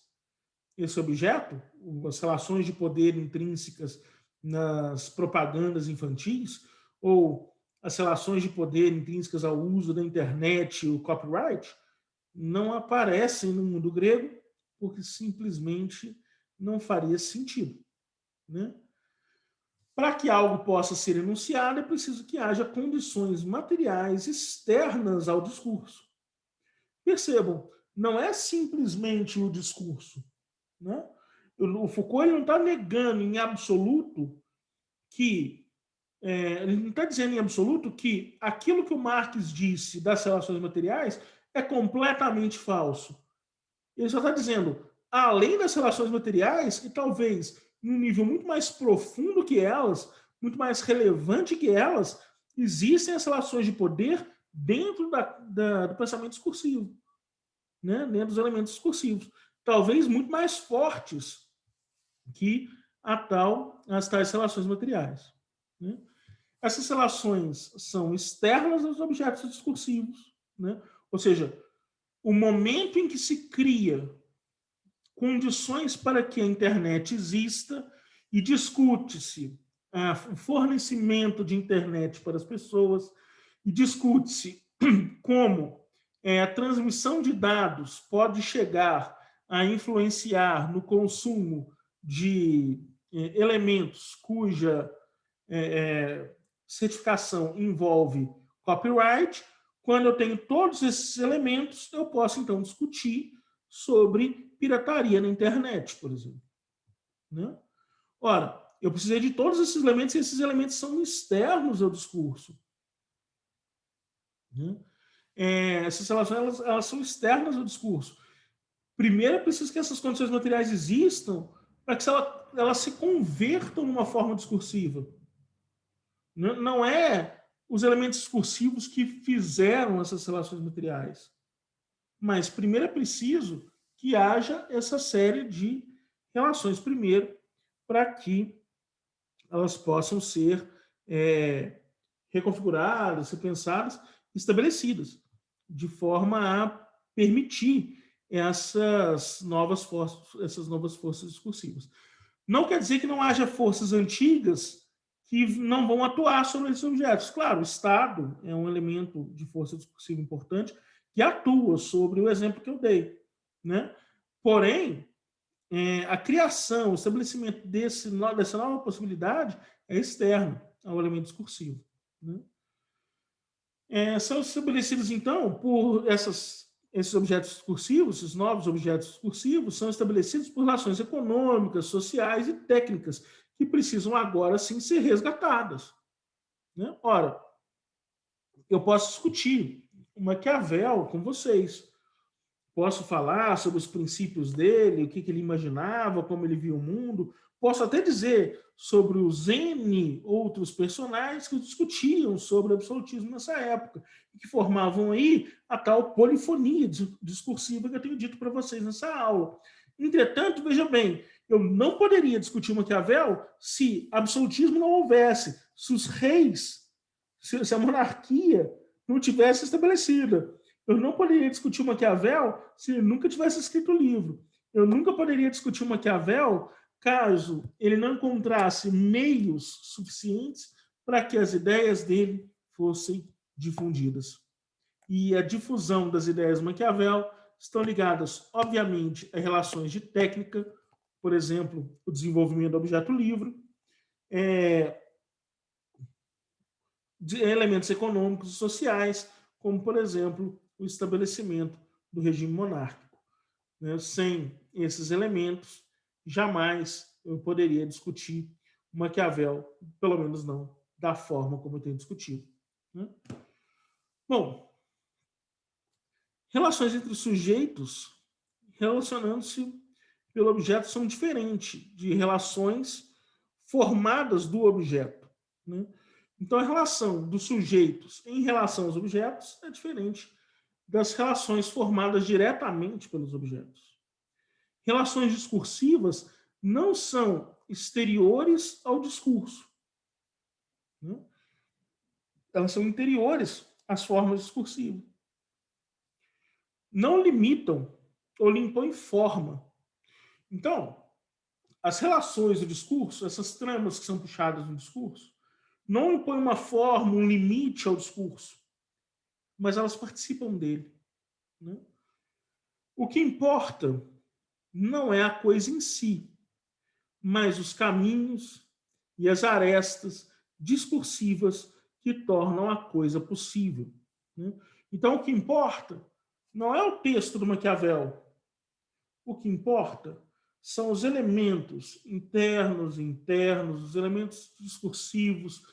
Esse objeto, as relações de poder intrínsecas nas propagandas infantis, ou as relações de poder intrínsecas ao uso da internet, o copyright, não aparecem no mundo grego porque simplesmente não faria sentido, né? Para que algo possa ser enunciado, é preciso que haja condições materiais externas ao discurso. Percebam, não é simplesmente o discurso, né? O Foucault ele não está negando em absoluto que ele não está dizendo em absoluto que aquilo que o Marx disse das relações materiais é completamente falso. Ele só está dizendo, além das relações materiais, e talvez em um nível muito mais profundo que elas, muito mais relevante que elas, existem as relações de poder dentro do pensamento discursivo, né? Dentro dos elementos discursivos. Talvez muito mais fortes que as tais relações materiais, né? Essas relações são externas aos objetos discursivos, né? Ou seja, o momento em que se cria condições para que a internet exista e discute-se o fornecimento de internet para as pessoas e discute-se como a transmissão de dados pode chegar a influenciar no consumo de elementos cuja certificação envolve copyright. Quando eu tenho todos esses elementos, eu posso então discutir sobre pirataria na internet, por exemplo, né? Ora, eu precisei de todos esses elementos e esses elementos são externos ao discurso, né? Essas relações elas são externas ao discurso. Primeiro, é preciso que essas condições materiais existam para que elas se convertam numa forma discursiva. Não é os elementos discursivos que fizeram essas relações materiais. Mas primeiro é preciso que haja essa série de relações primeiro para que elas possam ser reconfiguradas, repensadas, estabelecidas, de forma a permitir essas novas forças discursivas. Não quer dizer que não haja forças antigas que não vão atuar sobre esses objetos. Claro, o Estado é um elemento de força discursiva importante que atua sobre o exemplo que eu dei, né? Porém, a criação, o estabelecimento dessa nova possibilidade é externo ao elemento discursivo, né? São estabelecidos, então, por esses objetos discursivos, esses novos objetos discursivos, são estabelecidos por relações econômicas, sociais e técnicas que precisam agora sim ser resgatadas, né? Ora, eu posso discutir o Maquiavel com vocês, posso falar sobre os princípios dele, o que ele imaginava, como ele via o mundo. Posso até dizer sobre os N outros personagens que discutiam sobre o absolutismo nessa época, e que formavam aí a tal polifonia discursiva que eu tenho dito para vocês nessa aula. Entretanto, veja bem, Eu não poderia discutir Maquiavel se absolutismo não houvesse, se os reis, se a monarquia não tivesse estabelecida. Eu não poderia discutir Maquiavel se ele nunca tivesse escrito o livro. Eu nunca poderia discutir Maquiavel caso ele não encontrasse meios suficientes para que as ideias dele fossem difundidas. E a difusão das ideias de Maquiavel estão ligadas, obviamente, a relações de técnica, por exemplo, o desenvolvimento do objeto livre, de elementos econômicos e sociais, como, por exemplo, o estabelecimento do regime monárquico. Né? Sem esses elementos, jamais eu poderia discutir Maquiavel, pelo menos não da forma como eu tenho discutido. Né? Bom, relações entre sujeitos relacionando-se pelo objeto são diferentes de relações formadas do objeto. Né? Então, a relação dos sujeitos em relação aos objetos é diferente das relações formadas diretamente pelos objetos. Relações discursivas não são exteriores ao discurso. Né? Elas são interiores às formas discursivas. Não limitam ou lhe impõem forma. Então, as relações do discurso, essas tramas que são puxadas no discurso, não impõem uma forma, um limite ao discurso, mas elas participam dele. Né? O que importa não é a coisa em si, mas os caminhos e as arestas discursivas que tornam a coisa possível. Né? Então, o que importa não é o texto do Maquiavel. O que importa são os elementos internos e internos, os elementos discursivos,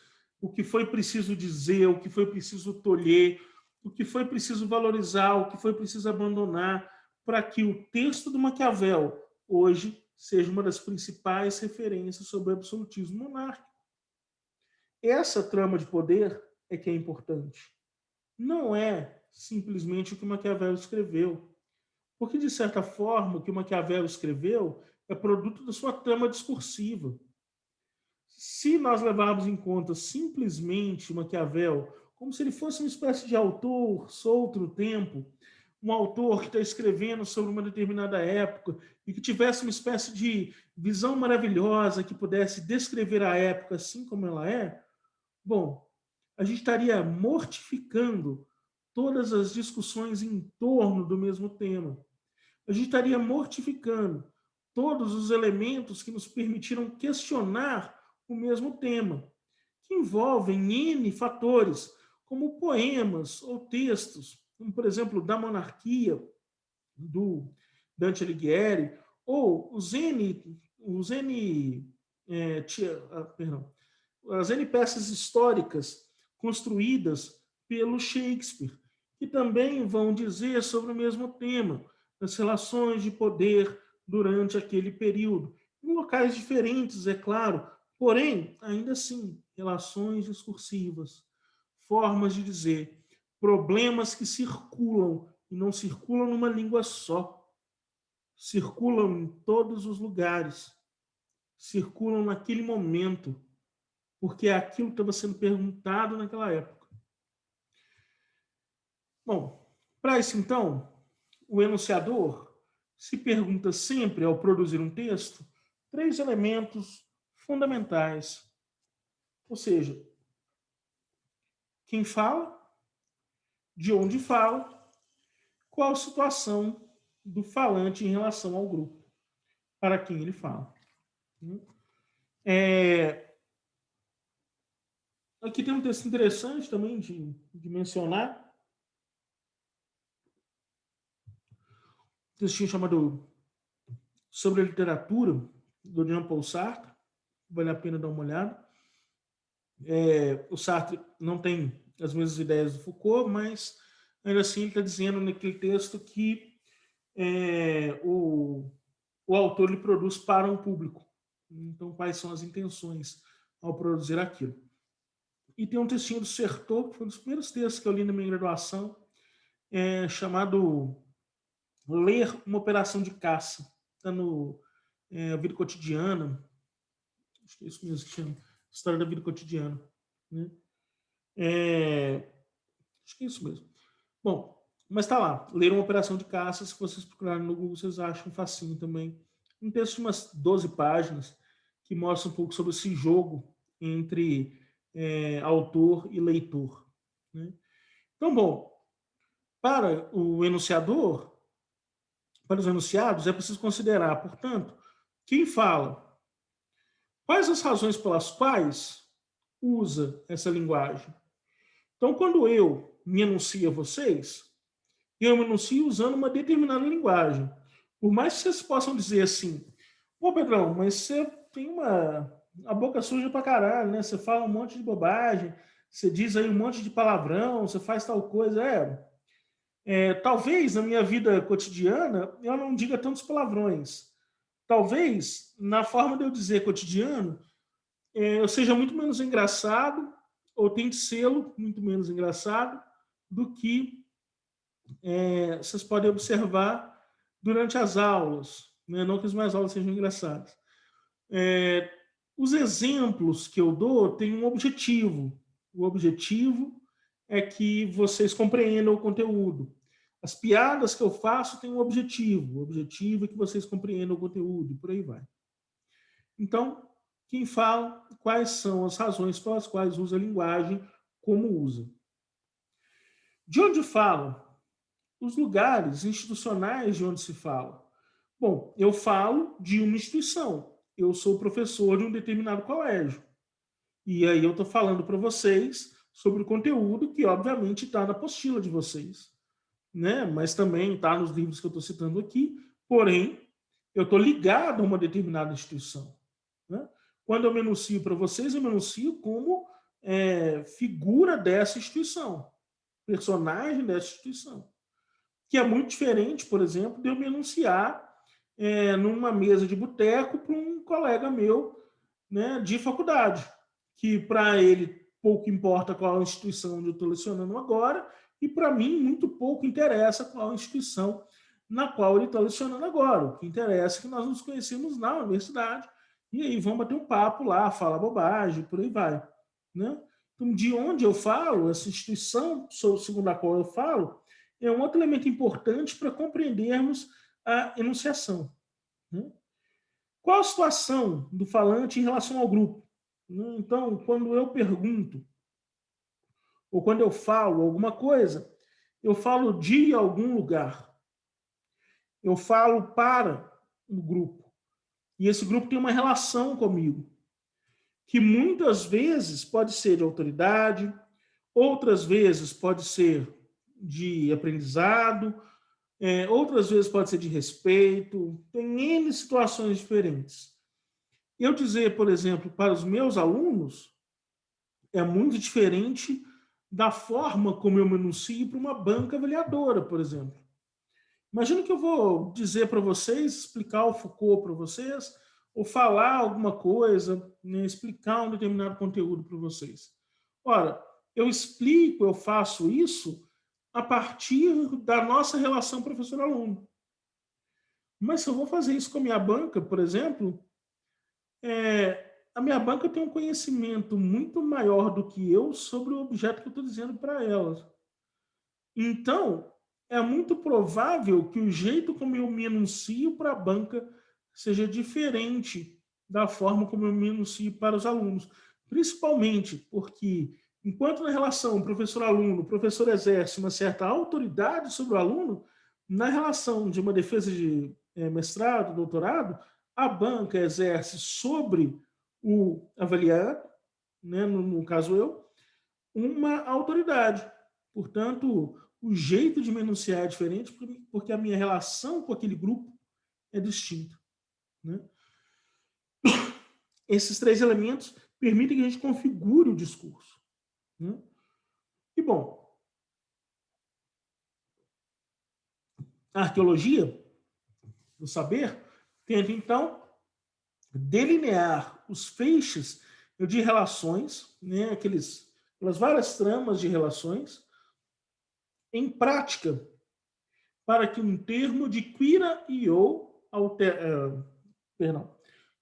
o que foi preciso dizer, o que foi preciso tolher, o que foi preciso valorizar, o que foi preciso abandonar, para que o texto do Maquiavel hoje seja uma das principais referências sobre o absolutismo monárquico. Essa trama de poder é que é importante. Não é simplesmente o que Maquiavel escreveu. Porque, de certa forma, o que Maquiavel escreveu é produto da sua trama discursiva. Se nós levarmos em conta simplesmente Maquiavel como se ele fosse uma espécie de autor solto no tempo, um autor que está escrevendo sobre uma determinada época e que tivesse uma espécie de visão maravilhosa que pudesse descrever a época assim como ela é, bom, a gente estaria mortificando todas as discussões em torno do mesmo tema. A gente estaria mortificando todos os elementos que nos permitiram questionar o mesmo tema, que envolvem N fatores, como poemas ou textos, como, por exemplo, da monarquia, do Dante Alighieri, ou as N peças históricas construídas pelo Shakespeare, que também vão dizer sobre o mesmo tema, as relações de poder durante aquele período, em locais diferentes, é claro, porém, ainda assim, relações discursivas, formas de dizer, problemas que circulam e não circulam numa língua só, circulam em todos os lugares, circulam naquele momento, porque é aquilo que estava sendo perguntado naquela época. Bom, para isso então, o enunciador se pergunta sempre, ao produzir um texto, 3 elementos fundamentais. Ou seja, quem fala, de onde fala, qual a situação do falante em relação ao grupo, para quem ele fala. Aqui tem um texto interessante também de mencionar, um textinho chamado Sobre a Literatura, do Jean-Paul Sartre, vale a pena dar uma olhada. O Sartre não tem as mesmas ideias do Foucault, mas ainda assim ele está dizendo naquele texto que o autor ele produz para um público. Então, quais são as intenções ao produzir aquilo? E tem um textinho do Certeau, que foi um dos primeiros textos que eu li na minha graduação, chamado Ler uma Operação de Caça. Está no a vida cotidiana, acho que é isso mesmo que chama, história da vida cotidiana, né? É, acho que é isso mesmo. Bom, mas tá lá, ler uma operação de caça, se vocês procurarem no Google, vocês acham facinho também. Um texto de umas 12 páginas, que mostra um pouco sobre esse jogo entre autor e leitor, né? Então, bom, para o enunciador, para os enunciados, é preciso considerar, portanto, quem fala, quais as razões pelas quais usa essa linguagem. Então, quando eu me anuncio a vocês, eu me anuncio usando uma determinada linguagem. Por mais que vocês possam dizer assim, pô, Pedrão, mas você tem a boca suja pra caralho, né? Você fala um monte de bobagem, você diz aí um monte de palavrão, você faz tal coisa. Talvez na minha vida cotidiana eu não diga tantos palavrões. Talvez na forma de eu dizer cotidiano eu seja muito menos engraçado, ou tente sê-lo muito menos engraçado, do que vocês podem observar durante as aulas. Né? Não que as minhas aulas sejam engraçadas. É, os exemplos que eu dou têm um objetivo. O objetivo é que vocês compreendam o conteúdo. As piadas que eu faço têm um objetivo. O objetivo é que vocês compreendam o conteúdo, e por aí vai. Então, quem fala quais são as razões pelas quais usa a linguagem como usa. De onde falam? Os lugares institucionais de onde se fala. Bom, eu falo de uma instituição. Eu sou professor de um determinado colégio. E aí eu estou falando para vocês sobre o conteúdo que, obviamente, está na apostila de vocês. Né? Mas também está nos livros que eu estou citando aqui. Porém, eu estou ligado a uma determinada instituição. Né? Quando eu me anuncio para vocês, eu me anuncio como figura dessa instituição, personagem dessa instituição. Que é muito diferente, por exemplo, de eu me anunciar numa mesa de boteco para um colega meu, né, de faculdade, que para ele pouco importa qual a instituição onde eu estou lecionando agora, e para mim muito pouco interessa qual a instituição na qual ele está lecionando agora. O que interessa é que nós nos conhecemos na universidade, e aí vamos bater um papo lá, falar bobagem, por aí vai. Né? Então, de onde eu falo, essa instituição segundo a qual eu falo, é um outro elemento importante para compreendermos a enunciação. Né? Qual a situação do falante em relação ao grupo? Né? Então, quando eu pergunto, ou quando eu falo alguma coisa, eu falo de algum lugar. Eu falo para o grupo. E esse grupo tem uma relação comigo, que muitas vezes pode ser de autoridade, outras vezes pode ser de aprendizado, outras vezes pode ser de respeito, tem N situações diferentes. Eu dizer, por exemplo, para os meus alunos, é muito diferente da forma como eu me anuncio para uma banca avaliadora, por exemplo. Imagina que eu vou dizer para vocês, explicar o Foucault para vocês, ou falar alguma coisa, né, explicar um determinado conteúdo para vocês. Ora, eu explico, eu faço isso a partir da nossa relação professor-aluno. Mas se eu vou fazer isso com a minha banca, por exemplo, a minha banca tem um conhecimento muito maior do que eu sobre o objeto que eu estou dizendo para elas. Então, é muito provável que o jeito como eu me anuncio para a banca seja diferente da forma como eu me anuncio para os alunos. Principalmente porque, enquanto na relação professor-aluno, o professor exerce uma certa autoridade sobre o aluno, na relação de uma defesa de mestrado, doutorado, a banca exerce sobre o avaliado, né, no caso eu, uma autoridade. Portanto, o jeito de me enunciar é diferente porque a minha relação com aquele grupo é distinta. Né? Esses três elementos permitem que a gente configure o discurso. Né? E, bom, a arqueologia do saber tenta, então, delinear os feixes de relações, né, aquelas várias tramas de relações, em prática, para que um termo de queira e ou perdão,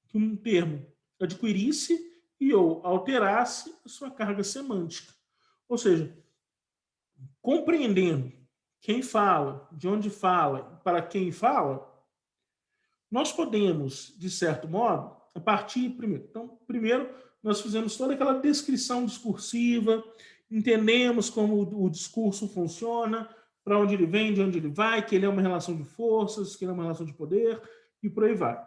que um termo adquirisse e ou alterasse a sua carga semântica. Ou seja, compreendendo quem fala, de onde fala, para quem fala, nós podemos, de certo modo, a partir primeiro. Então, primeiro nós fizemos toda aquela descrição discursiva, entendemos como o discurso funciona, para onde ele vem, de onde ele vai, que ele é uma relação de forças, que ele é uma relação de poder, e por aí vai.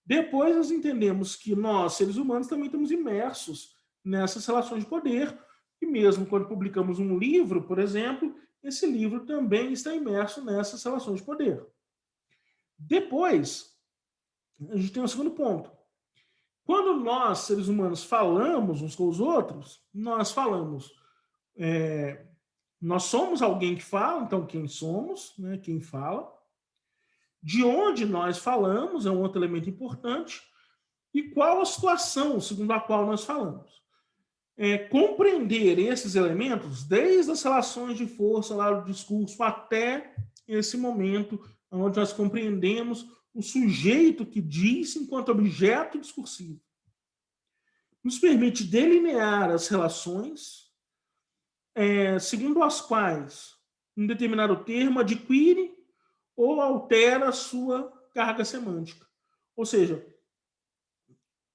Depois nós entendemos que nós, seres humanos, também estamos imersos nessas relações de poder, e mesmo quando publicamos um livro, por exemplo, esse livro também está imerso nessas relações de poder. Depois, a gente tem um segundo ponto. Quando nós, seres humanos, falamos uns com os outros, nós falamos, nós somos alguém que fala, então quem somos, né, quem fala, de onde nós falamos é um outro elemento importante, e qual a situação segundo a qual nós falamos. Compreender esses elementos, desde as relações de força lá do discurso até esse momento onde nós compreendemos o sujeito que diz enquanto objeto discursivo, nos permite delinear as relações segundo as quais um determinado termo adquire ou altera a sua carga semântica. Ou seja,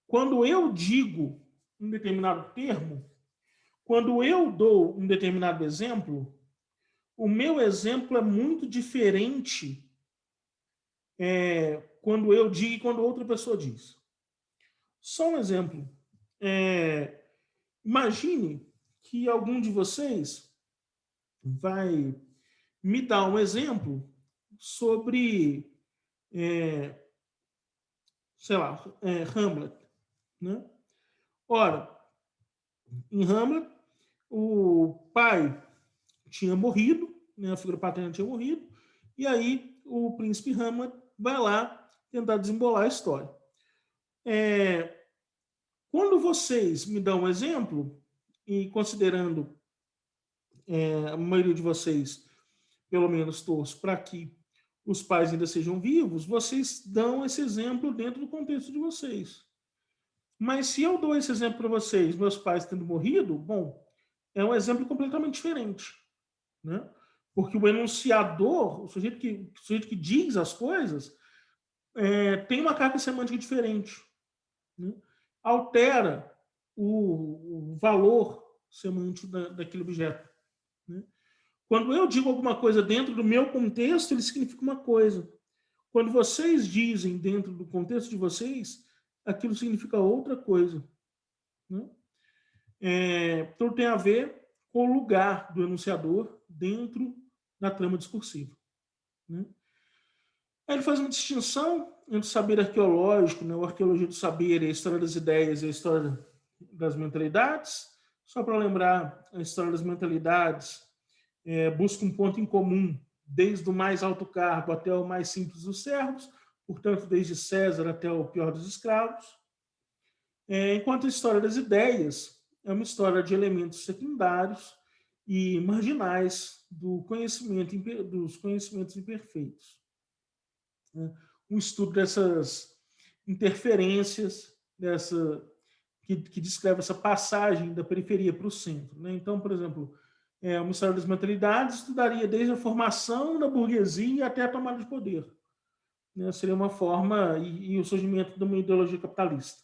quando eu digo um determinado termo, quando eu dou um determinado exemplo, o meu exemplo é muito diferente quando eu digo e quando outra pessoa diz. Só um exemplo. Imagine que algum de vocês vai me dar um exemplo sobre, sei lá, Hamlet, né? Ora, em Hamlet, o pai tinha morrido, né, a figura paterna tinha morrido, e aí o príncipe Hamlet vai lá tentar desembolar a história. Quando vocês me dão um exemplo, e considerando a maioria de vocês, pelo menos torço para que os pais ainda sejam vivos, vocês dão esse exemplo dentro do contexto de vocês. Mas se eu dou esse exemplo para vocês, meus pais tendo morrido, bom, é um exemplo completamente diferente, né? Porque o enunciador, o sujeito que diz as coisas, tem uma carga semântica diferente, né? Altera o valor semântico daquele objeto, né? Quando eu digo alguma coisa dentro do meu contexto, ele significa uma coisa. Quando vocês dizem dentro do contexto de vocês, aquilo significa outra coisa, né? Tudo tem a ver com o lugar do enunciador dentro da trama discursiva, né? Aí ele faz uma distinção entre o saber arqueológico, né, a arqueologia do saber, a história das ideias e a história das mentalidades. Só para lembrar, a história das mentalidades busca um ponto em comum, desde o mais alto cargo até o mais simples dos servos, portanto, desde César até o pior dos escravos. Enquanto a história das ideias é uma história de elementos secundários e marginais dos conhecimentos imperfeitos, né? Um estudo dessas interferências, que descreve essa passagem da periferia para o centro, né? Então, por exemplo, uma história das mentalidades estudaria desde a formação da burguesia até a tomada de poder, né? Seria uma forma, e o surgimento de uma ideologia capitalista,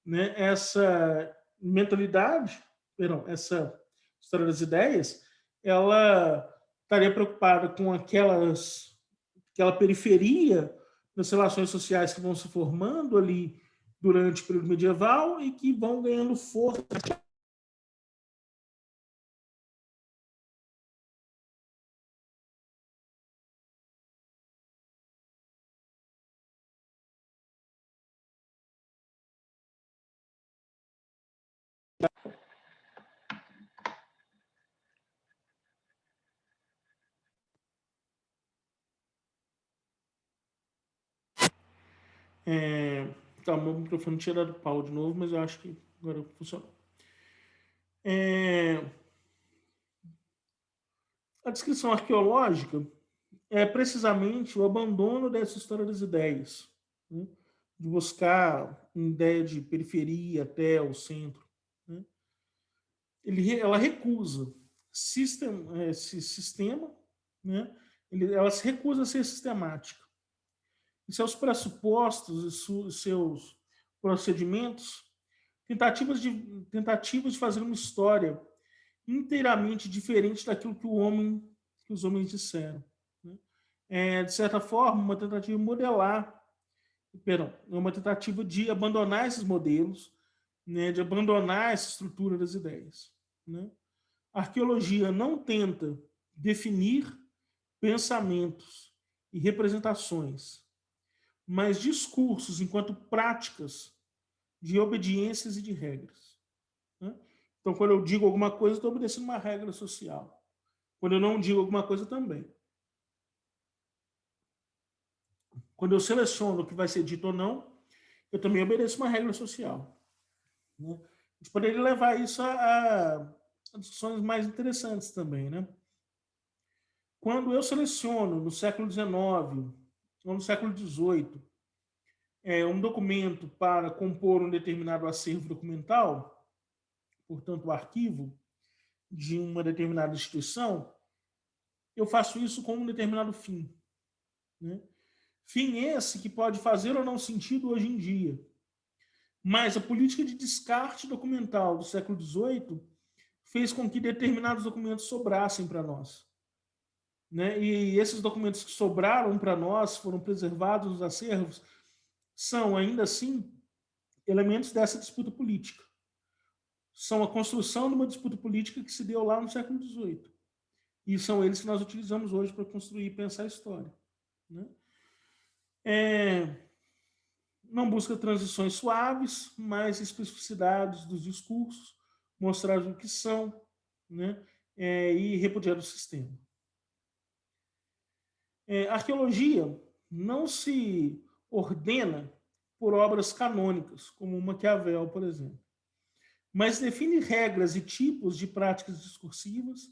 né? Essa mentalidade, perdão, essa história das ideias, ela estaria preocupada com aquela periferia das relações sociais que vão se formando ali durante o período medieval e que vão ganhando força. Tá, meu microfone tinha dado pau de novo, mas eu acho que agora funcionou. A descrição arqueológica é precisamente o abandono dessa história das ideias, né? de buscar uma ideia de periferia até o centro, né? Ela recusa esse sistema, né? Ela se recusa a ser sistemática. E seus pressupostos e seus procedimentos, tentativas de fazer uma história inteiramente diferente daquilo que os homens disseram, né? De certa forma, uma tentativa de modelar, perdão, é uma tentativa de abandonar esses modelos, né, de abandonar essa estrutura das ideias, né? A arqueologia não tenta definir pensamentos e representações, mas discursos enquanto práticas de obediências e de regras, né? Então, quando eu digo alguma coisa, estou obedecendo uma regra social. Quando eu não digo alguma coisa, também. Quando eu seleciono o que vai ser dito ou não, eu também obedeço uma regra social, né? A gente poderia levar isso a discussões mais interessantes também, né? Quando eu seleciono no século XIX ou no século XVIII um documento para compor um determinado acervo documental, portanto, o arquivo de uma determinada instituição, eu faço isso com um determinado fim, né? Fim esse que pode fazer ou não sentido hoje em dia. Mas a política de descarte documental do século XVIII fez com que determinados documentos sobrassem para nós, né? E esses documentos que sobraram para nós, foram preservados nos acervos, são, ainda assim, elementos dessa disputa política. São a construção de uma disputa política que se deu lá no século XVIII. E são eles que nós utilizamos hoje para construir e pensar a história, né? É, não busca transições suaves, mas especificidades dos discursos, mostrar o que são, né? E repudiar o sistema. A arqueologia não se ordena por obras canônicas, como Maquiavel, por exemplo, mas define regras e tipos de práticas discursivas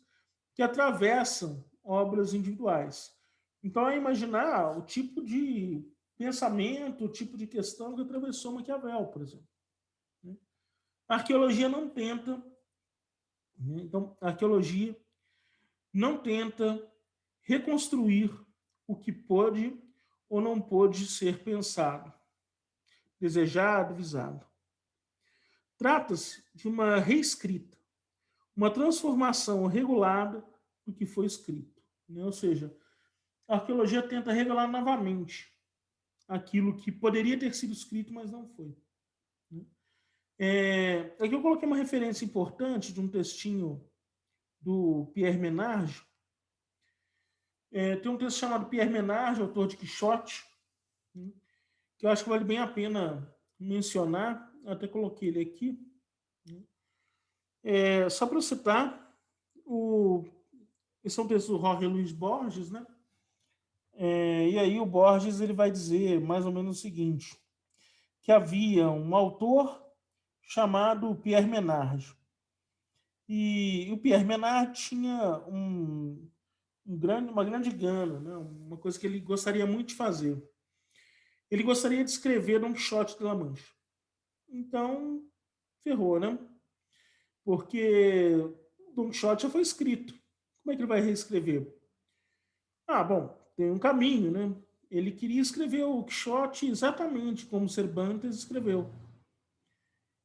que atravessam obras individuais. Então, é imaginar o tipo de pensamento, o tipo de questão que atravessou Maquiavel, por exemplo, né? A arqueologia não tenta, né? Então, a arqueologia não tenta reconstruir o que pode ou não pode ser pensado, desejado, visado. Trata-se de uma reescrita, uma transformação regulada do que foi escrito, né? Ou seja, a arqueologia tenta revelar novamente aquilo que poderia ter sido escrito, mas não foi, né? Aqui eu coloquei uma referência importante de um textinho do Pierre Menage. Tem um texto chamado Pierre Menage, autor de Quixote, né, que eu acho que vale bem a pena mencionar. Eu até coloquei ele aqui, né? Só para citar, esse é um texto do Jorge Luiz Borges, né? E aí o Borges ele vai dizer mais ou menos o seguinte, que havia um autor chamado Pierre Menard. E o Pierre Menard tinha uma grande gana, né? Uma coisa que ele gostaria muito de fazer. Ele gostaria de escrever Don Quixote de La Mancha. Então, ferrou, né? Porque Don Quixote já foi escrito. Como é que ele vai reescrever? Ah, bom, tem um caminho, né? Ele queria escrever o Quixote exatamente como Cervantes escreveu.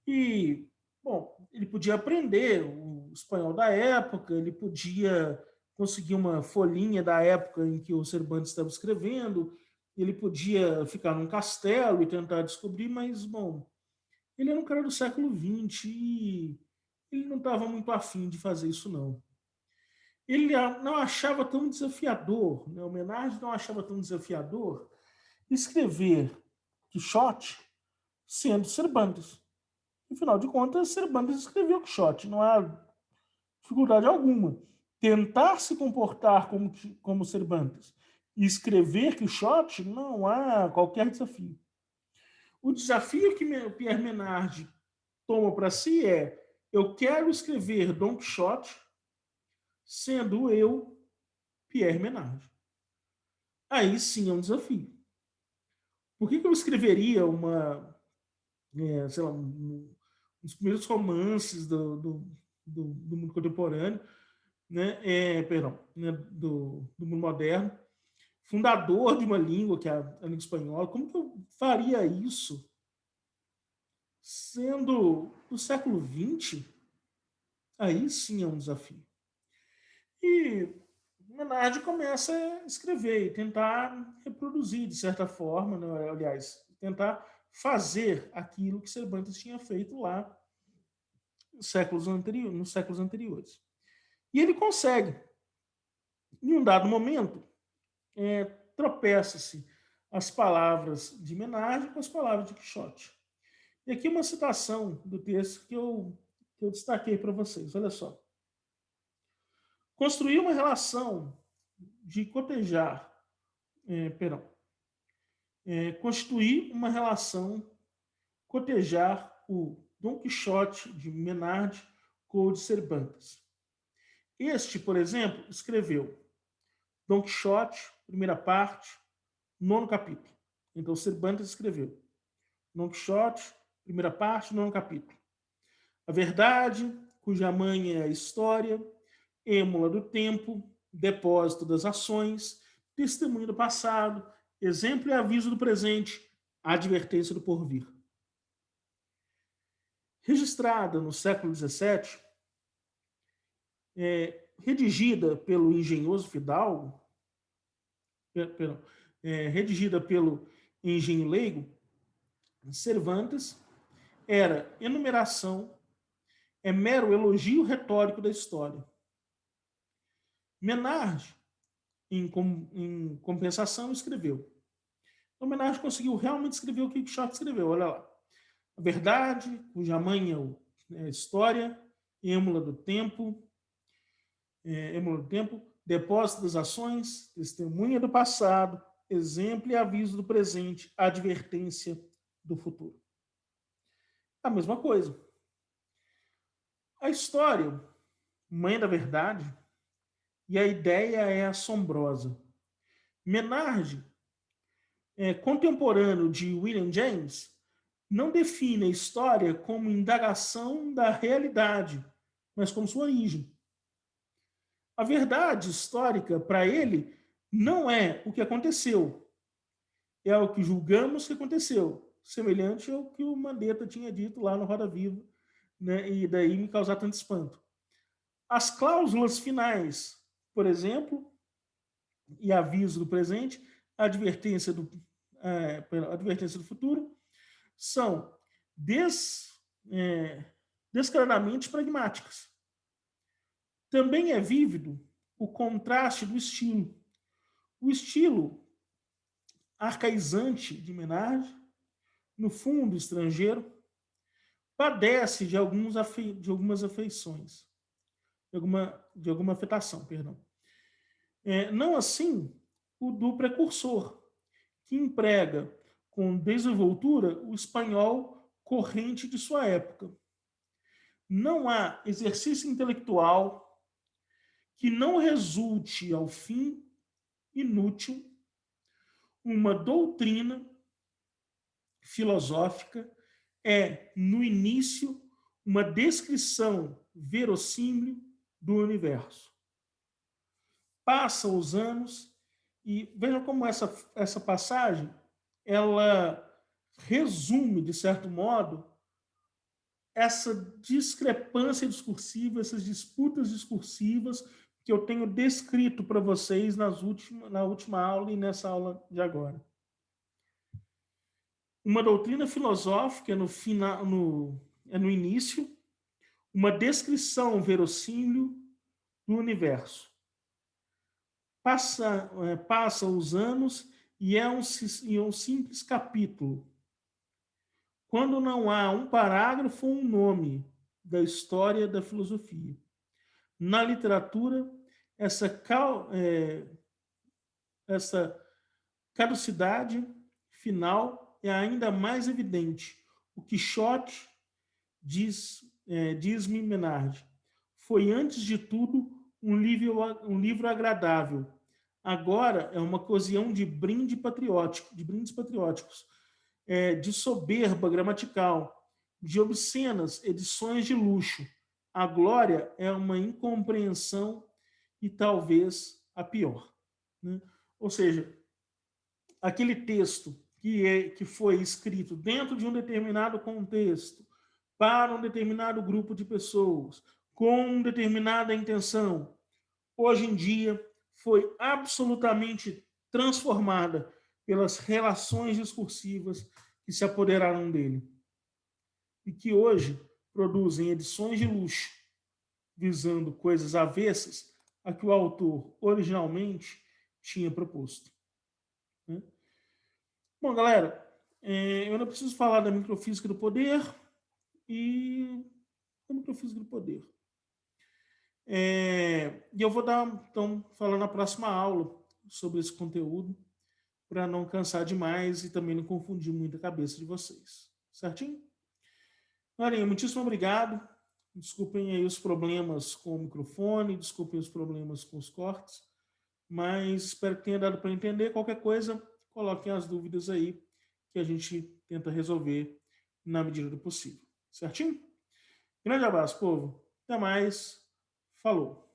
E, bom, ele podia aprender o espanhol da época, ele podia conseguir uma folhinha da época em que o Cervantes estava escrevendo, ele podia ficar num castelo e tentar descobrir, mas, bom, ele era um cara do século XX e ele não estava muito afim de fazer isso, não. Ele não achava tão desafiador, né? O Menard não achava tão desafiador escrever Quixote sendo Cervantes. Afinal de contas, Cervantes escreveu Quixote, não há dificuldade alguma. Tentar se comportar como Cervantes e escrever Quixote, não há qualquer desafio. O desafio que o Pierre Menard toma para si é: eu quero escrever Don Quixote sendo eu Pierre Menard. Aí sim é um desafio. por que eu escreveria sei lá, um dos primeiros romances do mundo contemporâneo, né? Perdão, né? Do mundo moderno, fundador de uma língua, que é a língua espanhola. Como que eu faria isso sendo do século XX? Aí sim é um desafio. E Menard começa a escrever e tentar reproduzir, de certa forma, né? Aliás, tentar fazer aquilo que Cervantes tinha feito lá nos séculos anteriores. E ele consegue. Em um dado momento, é, tropeça-se as palavras de Menard com as palavras de Quixote. E aqui uma citação do texto que eu destaquei para vocês. Olha só. Construir uma relação de cotejar, perdão, constituir uma relação, cotejar o Dom Quixote de Menard com o de Cervantes. Este, por exemplo, escreveu Dom Quixote, primeira parte, nono capítulo. Então, Cervantes escreveu Dom Quixote, primeira parte, nono capítulo. A verdade, cuja mãe é a história, êmula do tempo, depósito das ações, testemunho do passado, exemplo e aviso do presente, advertência do porvir. Registrada no século XVII, redigida pelo engenhoso Fidalgo, redigida pelo engenho leigo, Cervantes era enumeração, é mero elogio retórico da história. Menard, em compensação, escreveu. Então, Menard conseguiu realmente escrever o que Quixote escreveu, olha lá. A verdade, cuja mãe é a história, êmula do tempo, depósito das ações, testemunha do passado, exemplo e aviso do presente, advertência do futuro. A mesma coisa. A história, mãe da verdade, e a ideia é assombrosa. Menard, contemporâneo de William James, não define a história como indagação da realidade, mas como sua origem. A verdade histórica, para ele, não é o que aconteceu, é o que julgamos que aconteceu, semelhante ao que o Mandetta tinha dito lá no Roda Viva, né, e daí me causar tanto espanto. As cláusulas finais, por exemplo, e aviso do presente, advertência do futuro, são descaradamente pragmáticas. Também é vívido o contraste do estilo. O estilo arcaizante de Menard, no fundo estrangeiro, padece de algumas afeições, de alguma afetação, perdão. Não assim o do precursor, que emprega com desenvoltura o espanhol corrente de sua época. Não há exercício intelectual que não resulte ao fim inútil uma doutrina filosófica no início, uma descrição verossímil do universo. Passam os anos e vejam como essa passagem ela resume, de certo modo, essa discrepância discursiva, essas disputas discursivas que eu tenho descrito para vocês na última aula e nessa aula de agora. Uma doutrina filosófica no início, uma descrição verossímil do universo. Passa os anos e é um simples capítulo. Quando não há um parágrafo ou um nome da história da filosofia. Na literatura, essa caducidade final é ainda mais evidente. O Quixote, diz-me Menard, foi antes de tudo um livro agradável, Agora é uma ocasião de brinde patriótico, de brindes patrióticos, de soberba gramatical, de obscenas edições de luxo. A glória é uma incompreensão e talvez a pior. Né? Ou seja, aquele texto que foi escrito dentro de um determinado contexto, para um determinado grupo de pessoas, com determinada intenção, hoje em dia foi absolutamente transformada pelas relações discursivas que se apoderaram dele e que hoje produzem edições de luxo visando coisas avessas a que o autor originalmente tinha proposto. Né? Bom, galera, eu não preciso falar da microfísica do poder e da microfísica do poder. E eu vou dar, então, falar na próxima aula sobre esse conteúdo, para não cansar demais e também não confundir muito a cabeça de vocês. Certinho? Marinha, muitíssimo obrigado. Desculpem aí os problemas com o microfone, desculpem os problemas com os cortes, mas espero que tenha dado para entender. Qualquer coisa, coloquem as dúvidas aí, que a gente tenta resolver na medida do possível. Certinho? Grande abraço, povo. Até mais. Falou.